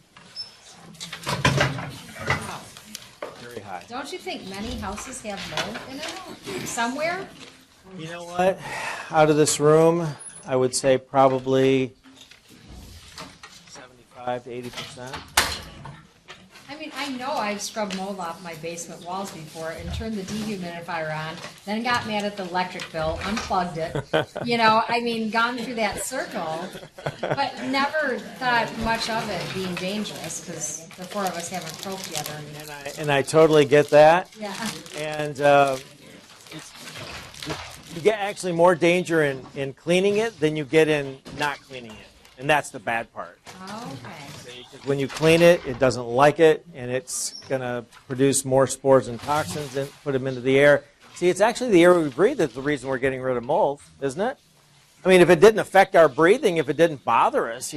Wow. Very high. Don't you think many houses have mold in it somewhere? You know what? Out of this room, I would say probably 75 to 80%. I mean, I know I've scrubbed mold off my basement walls before and turned the dehumidifier on, then got mad at the electric bill, unplugged it, gone through that circle, but never thought much of it being dangerous because the 4 of us haven't croaked together. And I totally get that. Yeah. And you get actually more danger in cleaning it than you get in not cleaning it. And that's the bad part. Okay. When you clean it, it doesn't like it, and it's going to produce more spores and toxins and put them into the air. See, it's actually the air we breathe that's the reason we're getting rid of mold, isn't it? I mean, if it didn't affect our breathing, if it didn't bother us,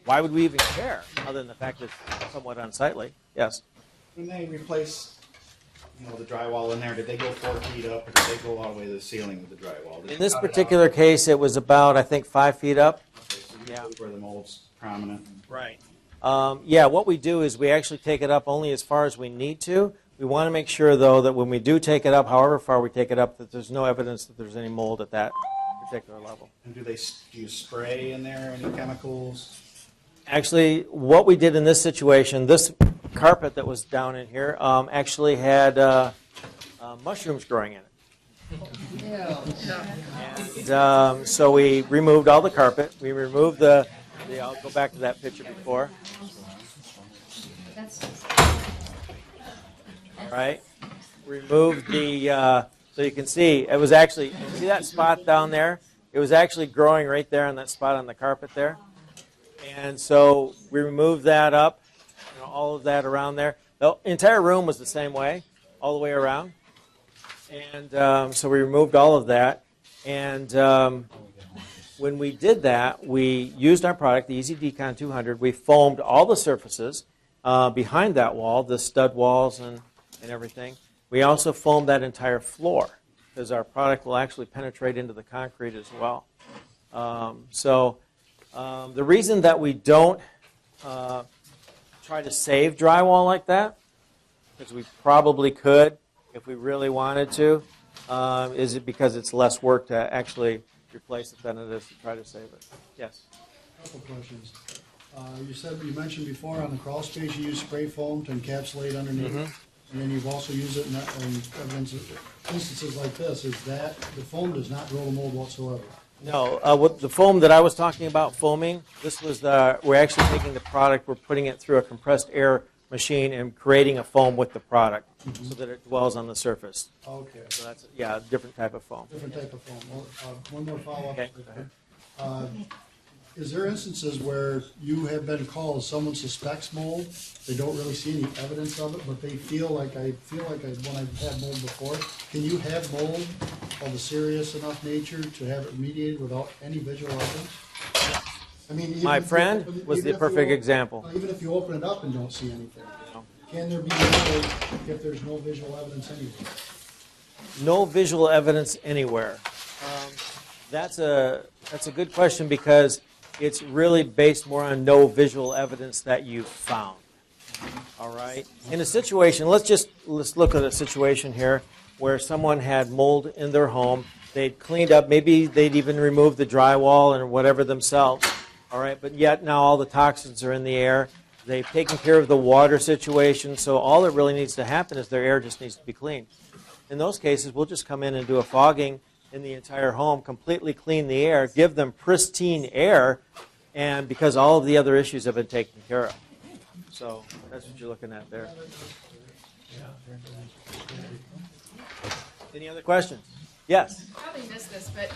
why would we even care, other than the fact that it's somewhat unsightly? Yes? When they replace, the drywall in there, did they go 4 feet up, or did they go all the way to the ceiling with the drywall? In this particular case, it was about, I think, 5 feet up. Okay, so usually where the mold's prominent. Right. What we do is we actually take it up only as far as we need to. We want to make sure, though, that when we do take it up, however far we take it up, that there's no evidence that there's any mold at that particular level. And do you spray in there, any chemicals? Actually, what we did in this situation, this carpet that was down in here actually had mushrooms growing in it. And so we removed all the carpet. We removed I'll go back to that picture before. All right. Removed so you can see, it was actually, see that spot down there? It was actually growing right there on that spot on the carpet there. And so we removed that up, all of that around there. The entire room was the same way, all the way around. And so we removed all of that. And when we did that, we used our product, the Easy Decon 200. We foamed all the surfaces behind that wall, the stud walls and everything. We also foamed that entire floor because our product will actually penetrate into the concrete as well. The reason that we don't try to save drywall like that, because we probably could if we really wanted to, is it because it's less work to actually replace it than it is to try to save it. Yes? Couple questions. You mentioned before on the crawl space you use spray foam to encapsulate underneath. And then you've also used it in instances like this. Is that the foam does not grow the mold whatsoever? No, what the foam that I was talking about foaming, this was we're actually taking the product, we're putting it through a compressed air machine and creating a foam with the product so that it dwells on the surface. Okay. So that's, yeah, a different type of foam. Different type of foam. One more follow-up. Okay. Is there instances where you have been called, someone suspects mold, they don't really see any evidence of it, but they feel like when I've had mold before, can you have mold of a serious enough nature to have it remediated without any visual evidence? I mean, My friend was the perfect example. Even if you open it up and don't see anything, can there be mold if there's no visual evidence anywhere? No visual evidence anywhere. That's a good question because it's really based more on no visual evidence that you've found. All right. In a situation, let's look at a situation here where someone had mold in their home. They'd cleaned up, maybe they'd even removed the drywall and whatever themselves. All right. But yet now all the toxins are in the air. They've taken care of the water situation. So all that really needs to happen is their air just needs to be cleaned. In those cases, we'll just come in and do a fogging in the entire home, completely clean the air, give them pristine air, and because all of the other issues have been taken care of. So that's what you're looking at there. Any other questions? Yes? You probably missed this, but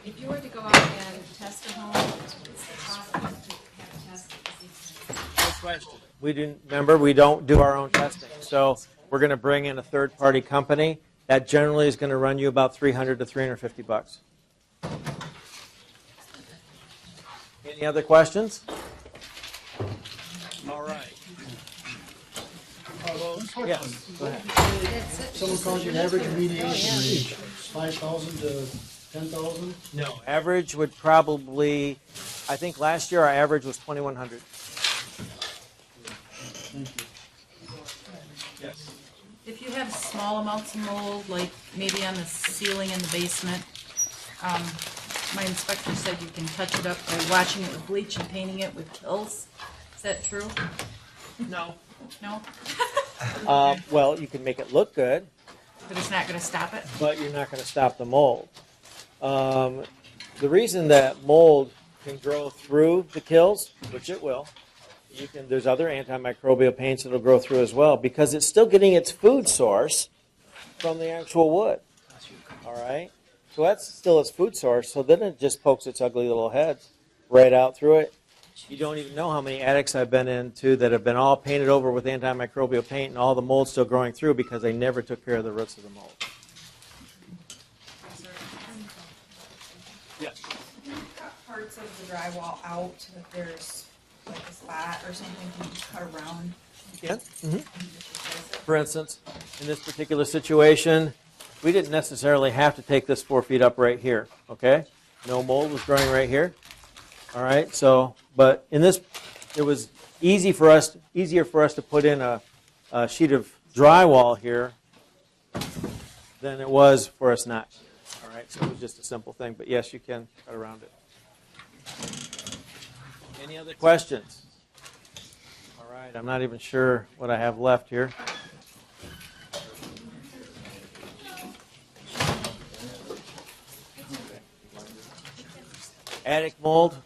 if you were to go out and test a home, what's the cost to have a test? Good question. We don't do our own testing. So we're going to bring in a third-party company. That generally is going to run you about $300 to $350. Any other questions? All right. Yes. Go ahead. Someone calls you an average remediation range, 5,000 to 10,000? No, average would probably, I think last year our average was 2,100. Thank you. Yes. If you have small amounts of mold, like maybe on the ceiling in the basement, my inspector said you can touch it up by washing it with bleach and painting it with Kills. Is that true? No. No? Well, you can make it look good, But it's not gonna stop it? but you're not going to stop the mold. The reason that mold can grow through the kills, which it will, there's other antimicrobial paints that will grow through as well, because it's still getting its food source from the actual wood. All right? So that's still its food source, so then it just pokes its ugly little head right out through it. You don't even know how many attics I've been into that have been all painted over with antimicrobial paint and all the mold's still growing through because they never took care of the roots of the mold. Yes. Can you cut parts of the drywall out if there's like a spot or something? Can you just cut around? Yeah. For instance, in this particular situation, we didn't necessarily have to take this 4 feet up right here, okay? No mold was growing right here. All right, so, but in this, it was easier for us to put in a sheet of drywall here than it was for us not. All right, so it was just a simple thing, but yes, you can cut around it. Any other questions? All right, I'm not even sure what I have left here. Attic mold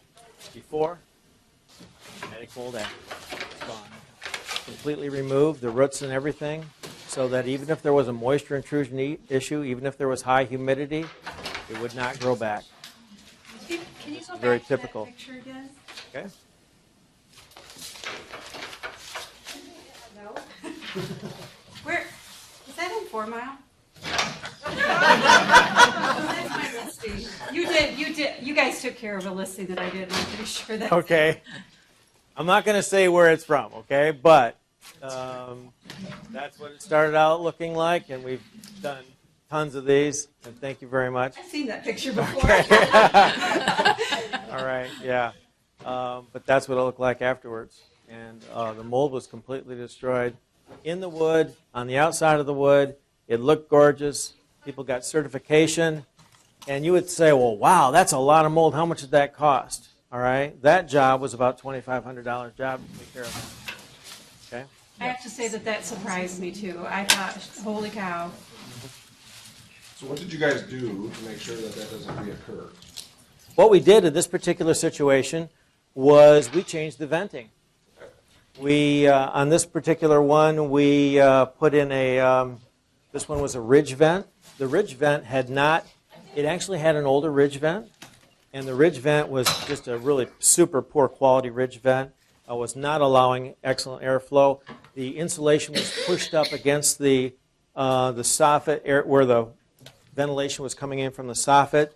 before, attic mold after. It's gone. Completely removed, the roots and everything, so that even if there was a moisture intrusion issue, even if there was high humidity, it would not grow back. Can you go Very back to typical. that picture again? Okay? No. Where, is that in 4 Mile? That's my You guys took care of a listing that I did, I'm pretty sure that. Okay. I'm not going to say where it's from, okay? But that's what it started out looking like, and we've done tons of these, and thank you very much. I've seen that picture before. All right, yeah. But that's what it looked like afterwards. And the mold was completely destroyed in the wood, on the outside of the wood. It looked gorgeous. People got certification. And you would say, well, wow, that's a lot of mold. How much did that cost? All right. That job was about $2,500 job to take care of that. Okay. I have to say that surprised me too. I thought, holy cow. So what did you guys do to make sure that doesn't reoccur? What we did in this particular situation was we changed the venting. We, on this particular one, we put in this one was a ridge vent. The ridge vent it actually had an older ridge vent, and the ridge vent was just a really super poor quality ridge vent. Was not allowing excellent airflow. The insulation was pushed up against the soffit where the ventilation was coming in from the soffit.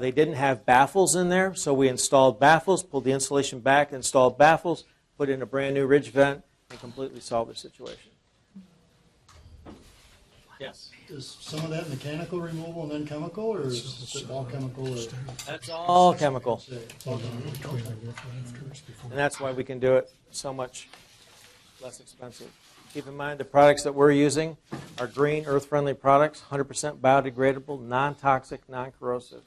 They didn't have baffles in there, so we installed baffles, pulled the insulation back, installed baffles, put in a brand new ridge vent, and completely solved the situation. Yes. Is some of that mechanical removal and then chemical, or is it all chemical? Or? That's all chemical. It's all chemical. And that's why we can do it so much less expensive. Keep in mind the products that we're using are green, earth-friendly products, 100% biodegradable, non-toxic, non-corrosive.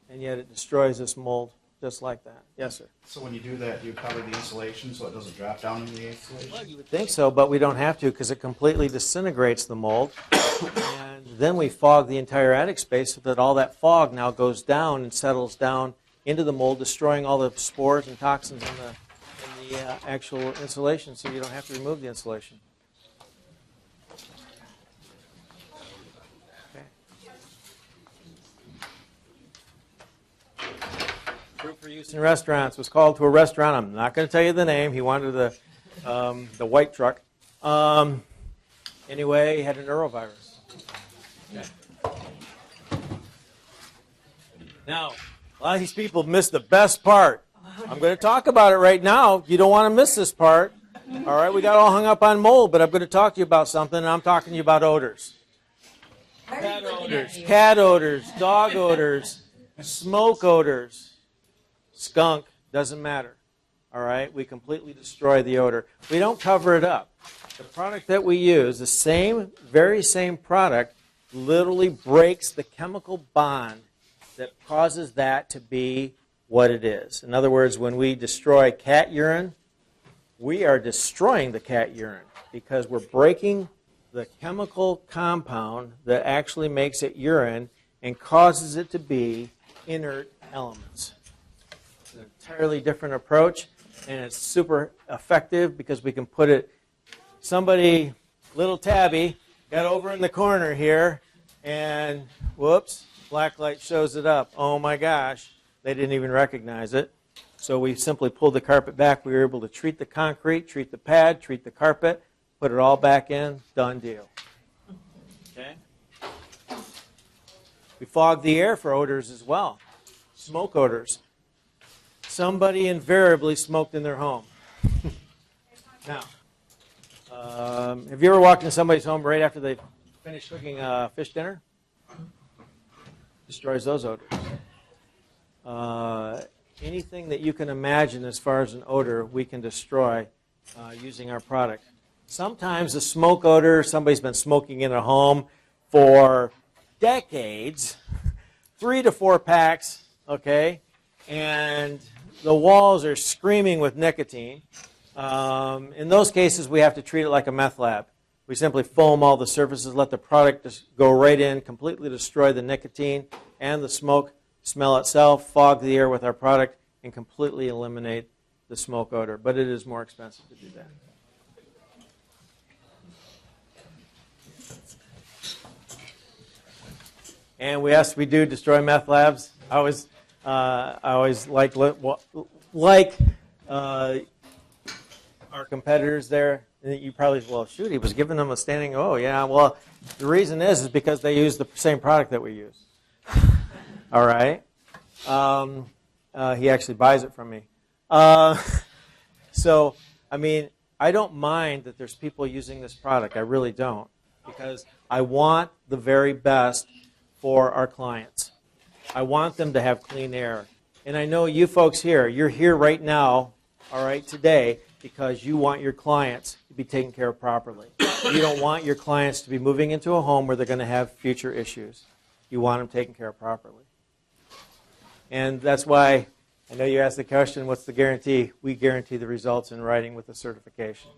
And yet it destroys this mold just like that. Yes, sir? So when you do that, you cover the insulation so it doesn't drop down in the insulation? Well, you would think so, but we don't have to because it completely disintegrates the mold. And then we fog the entire attic space so that all that fog now goes down and settles down into the mold, destroying all the spores and toxins in the actual insulation, so you don't have to remove the insulation. Fruit for use in restaurants. Was called to a restaurant. I'm not going to tell you the name. He wanted the white truck. Anyway, he had a neurovirus. Okay. Now, a lot of these people miss the best part. I'm going to talk about it right now. You don't want to miss this part. All right, we got all hung up on mold, but I'm going to talk to you about something, and I'm talking to you about odors. Cat odors, dog odors, smoke odors. Skunk, doesn't matter. All right, we completely destroy the odor. We don't cover it up. The product that we use, the very same product, literally breaks the chemical bond that causes that to be what it is. In other words, when we destroy cat urine, we are destroying the cat urine because we're breaking the chemical compound that actually makes it urine and causes it to be inert elements. It's an entirely different approach, and it's super effective because we can put it, somebody, little Tabby, got over in the corner here, and whoops, black light shows it up. Oh my gosh, they didn't even recognize it. So we simply pulled the carpet back. We were able to treat the concrete, treat the pad, treat the carpet, put it all back in, done deal. Okay? We fog the air for odors as well. Smoke odors. Somebody invariably smoked in their home. Now, have you ever walked in somebody's home right after they finished cooking fish dinner? Destroys those odors. Anything that you can imagine as far as an odor, we can destroy using our product. Sometimes the smoke odor, somebody's been smoking in a home for decades, 3 to 4 packs, okay, and the walls are screaming with nicotine. In those cases, we have to treat it like a meth lab. We simply foam all the surfaces, let the product just go right in, completely destroy the nicotine and the smoke smell itself, fog the air with our product, and completely eliminate the smoke odor. But it is more expensive to do that. And we do destroy meth labs. I always like our competitors there. You probably, well, shoot, he was giving them a standing, oh, yeah. Well, the reason is because they use the same product that we use. All right. He actually buys it from me. So, I mean, I don't mind that there's people using this product. I really don't, because I want the very best for our clients. I want them to have clean air. And I know you folks here, you're here right now, all right, today, because you want your clients to be taken care of properly. You don't want your clients to be moving into a home where they're going to have future issues. You want them taken care of properly. And that's why, I know you asked the question, what's the guarantee? We guarantee the results in writing with a certification.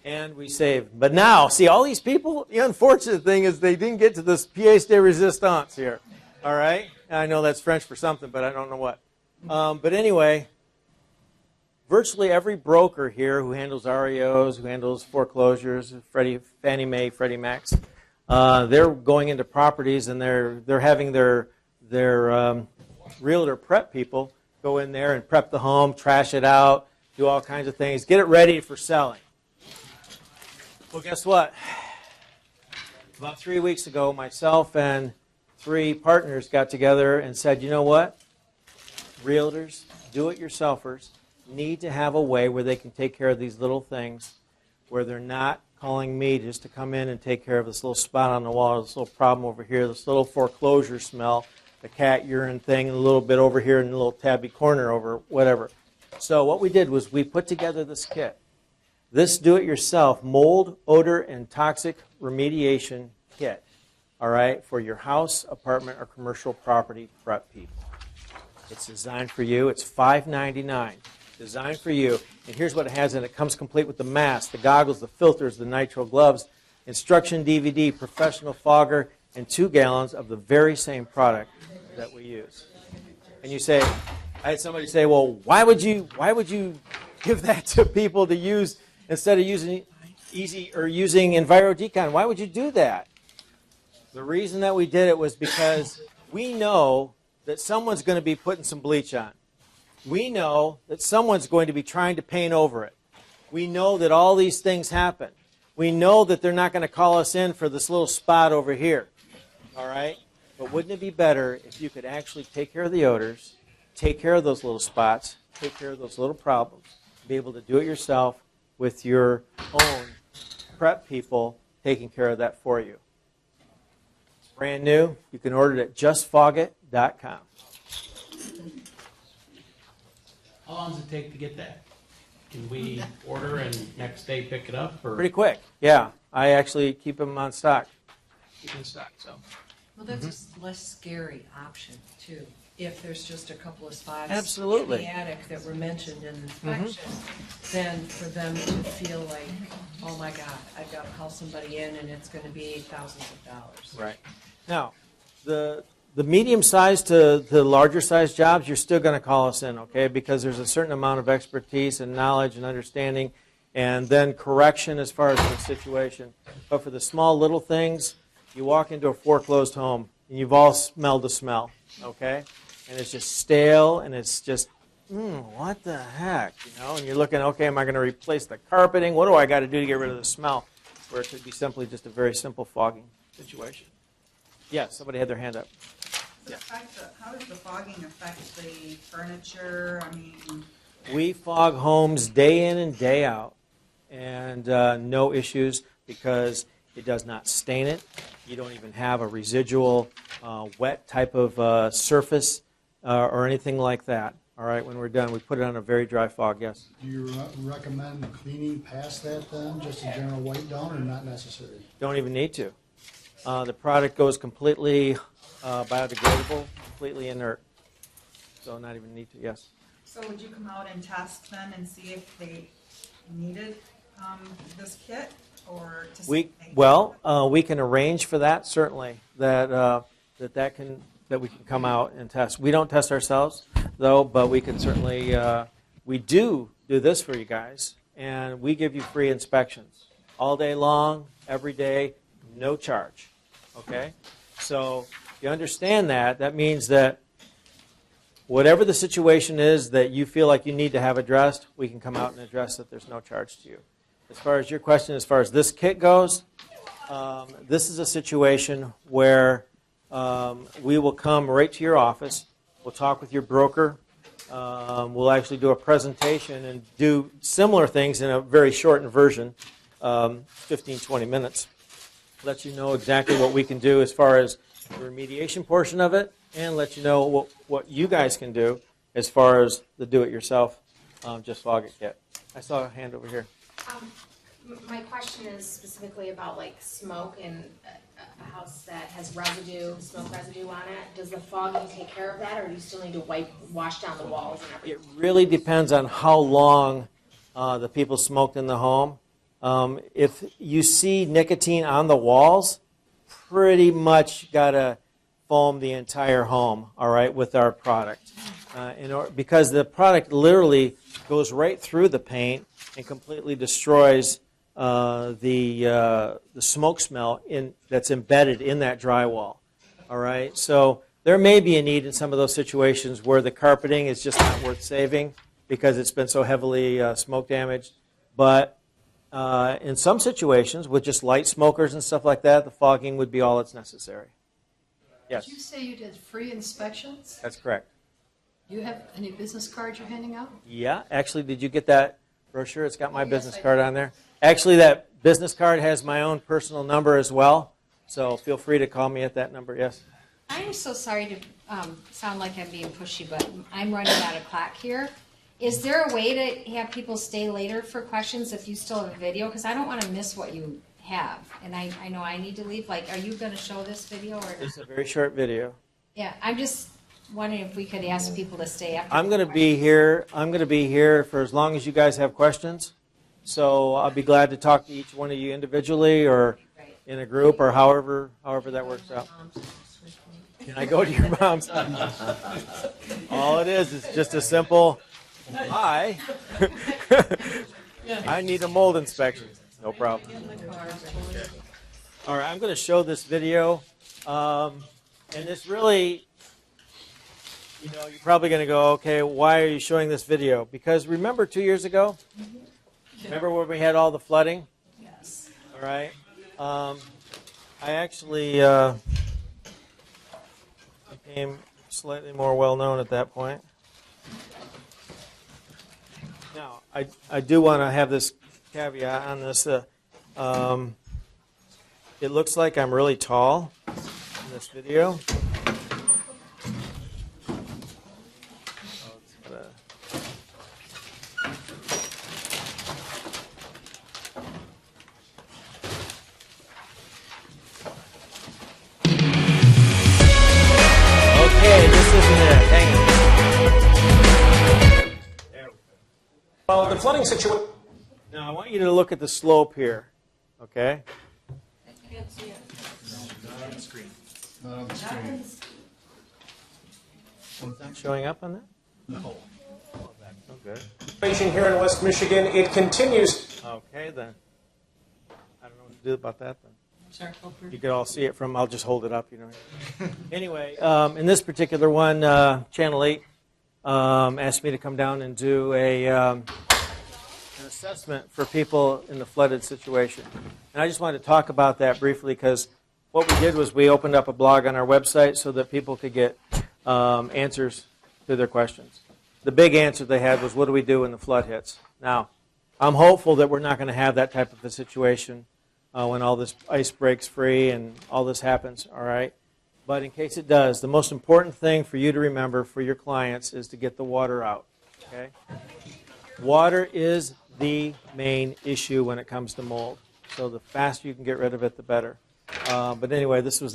And we save. But now, see, all these people, the unfortunate thing is they didn't get to this pièce de résistance here. All right? I know that's French for something, but I don't know what. But anyway, virtually every broker here who handles REOs, who handles foreclosures, Fannie Mae, Freddie Macs, they're going into properties and they're having their realtor prep people go in there and prep the home, trash it out, do all kinds of things, get it ready for selling. Well, guess what? About 3 weeks ago, myself and 3 partners got together and said, you know what? Realtors, do-it-yourselfers need to have a way where they can take care of these little things, where they're not calling me just to come in and take care of this little spot on the wall, this little problem over here, this little foreclosure smell, the cat urine thing, a little bit over here in the little tabby corner over whatever. So what we did was we put together this kit. This do-it-yourself mold, odor, and toxic remediation kit, all right, for your house, apartment, or commercial property prep people. It's designed for you. It's $5.99. Designed for you. And here's what it has in it. It comes complete with the mask, the goggles, the filters, the nitrile gloves, instruction DVD, professional fogger, and 2 gallons of the very same product that we use. And you say, I had somebody say, well, why would you give that to people to use instead of using using EnviroDecon? Why would you do that? The reason that we did it was because we know that someone's going to be putting some bleach on. We know that someone's going to be trying to paint over it. We know that all these things happen. We know that they're not going to call us in for this little spot over here. All right? But wouldn't it be better if you could actually take care of the odors, take care of those little spots, take care of those little problems, be able to do it yourself with your own prep people taking care of that for you. It's brand new. You can order it at justfogit.com. How long does it take to get that? Can we order and next day pick it up? Or? Pretty quick, yeah. I actually keep them on stock. Keep in stock, so. Well, that's a less scary option, too, if there's just a couple of spots Absolutely. in the attic that were mentioned in the inspection, then for them to feel like, oh my God, I've got to call somebody in and it's going to be thousands of dollars. Right. Now, the medium-sized to the larger-sized jobs, you're still going to call us in, okay? Because there's a certain amount of expertise and knowledge and understanding, and then correction as far as the situation. But for the small little things, you walk into a foreclosed home, and you've all smelled the smell, okay? And it's just stale, and it's just, what the heck, you know? And you're looking, okay, am I going to replace the carpeting? What do I got to do to get rid of the smell? Where it could be simply just a very simple fogging situation. Yes, somebody had their hand up. How does the fogging affect the furniture? I mean, We fog homes day in and day out, and no issues because it does not stain it. You don't even have a residual wet type of surface or anything like that. All right, when we're done, we put it on a very dry fog, yes. Do you recommend cleaning past that then, just a general wipe down, or not necessary? Don't even need to. The product goes completely biodegradable, completely inert. So not even need to, yes. so would you come out and test then and see if they needed this kit, or to see if they we can arrange for that, certainly, that we can come out and test. We don't test ourselves, though, but we can certainly, we do this for you guys, and we give you free inspections all day long, every day, no charge, okay? So you understand that. That means that whatever the situation is that you feel like you need to have addressed, we can come out and address it. There's no charge to you. As far as your question, as far as this kit goes, this is a situation where we will come right to your office. We'll talk with your broker. We'll actually do a presentation and do similar things in a very shortened version, 15, 20 minutes. Let you know exactly what we can do as far as the remediation portion of it, and let you know what you guys can do as far as the do-it-yourself just fog it kit. I saw a hand over here. My question is specifically about like smoke in a house that has residue, smoke residue on it. Does the fogging take care of that, or do you still need to wash down the walls and everything? It really depends on how long the people smoked in the home. If you see nicotine on the walls, pretty much got to foam the entire home, all right, with our product. Because the product literally goes right through the paint and completely destroys the smoke smell that's embedded in that drywall. All right, so there may be a need in some of those situations where the carpeting is just not worth saving because it's been so heavily smoke damaged. But in some situations, with just light smokers and stuff like that, the fogging would be all that's necessary. Yes, Did you say you did free inspections? that's correct. Do you have any business cards you're handing out? Yeah, actually, did you get that brochure? It's got my business card on there. Actually, that business card has my own personal number as well, so feel free to call me at that number. Yes. I am so sorry to sound like I'm being pushy, but I'm running out of clock here. Is there a way to have people stay later for questions if you still have a video? Because I don't want to miss what you have, and I know I need to leave. Like, are you going to show this video or? It's a very short video. Yeah, I'm just wondering if we could ask people to stay after. I'm going to be here. I'm going to be here for as long as you guys have questions. So I'll be glad to talk to each one of you individually or in a group or however that works out. Can I go to your mom's? All it is just a simple, hi. I need a mold inspection. No problem. All right, I'm going to show this video. And this really, you're probably going to go, okay, why are you showing this video? Because remember 2 years ago? Remember where we had all the flooding? Yes. All right. I actually became slightly more well-known at that point. Now, I do want to have this caveat on this. It looks like I'm really tall in this video. Okay, this isn't it. Hang on. Well, the flooding situation. Now, I want you to look at the slope here. Okay? Not on the screen. Not on the screen. Is that showing up on that? No. Okay. Situation here in West Michigan, it continues. Okay, then. I don't know what to do about that then. Sorry, You could all see it from, I'll just hold it up, Anyway, in this particular one, Channel 8 asked me to come down and do an assessment for people in the flooded situation. And I just wanted to talk about that briefly because what we did was we opened up a blog on our website so that people could get answers to their questions. The big answer they had was, what do we do when the flood hits? Now, I'm hopeful that we're not going to have that type of a situation when all this ice breaks free and all this happens, all right? But in case it does, the most important thing for you to remember for your clients is to get the water out, okay? Water is the main issue when it comes to mold. So the faster you can get rid of it, the better. But anyway, this was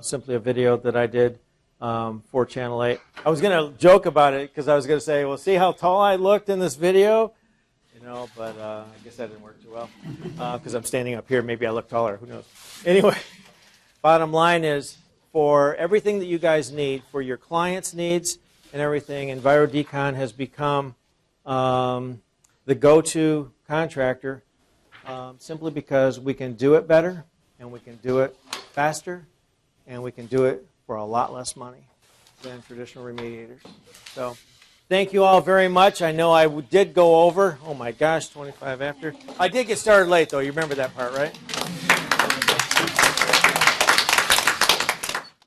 simply a video that I did for Channel 8. I was going to joke about it because I was going to say, well, see how tall I looked in this video? But I guess that didn't work too well because I'm standing up here. Maybe I look taller. Who knows? Anyway, bottom line is for everything that you guys need, for your clients' needs and everything, EnviroDecon has become the go-to contractor simply because we can do it better and we can do it faster and we can do it for a lot less money than traditional remediators. So thank you all very much. I know I did go over. Oh my gosh, 25 after. I did get started late though. You remember that part, right?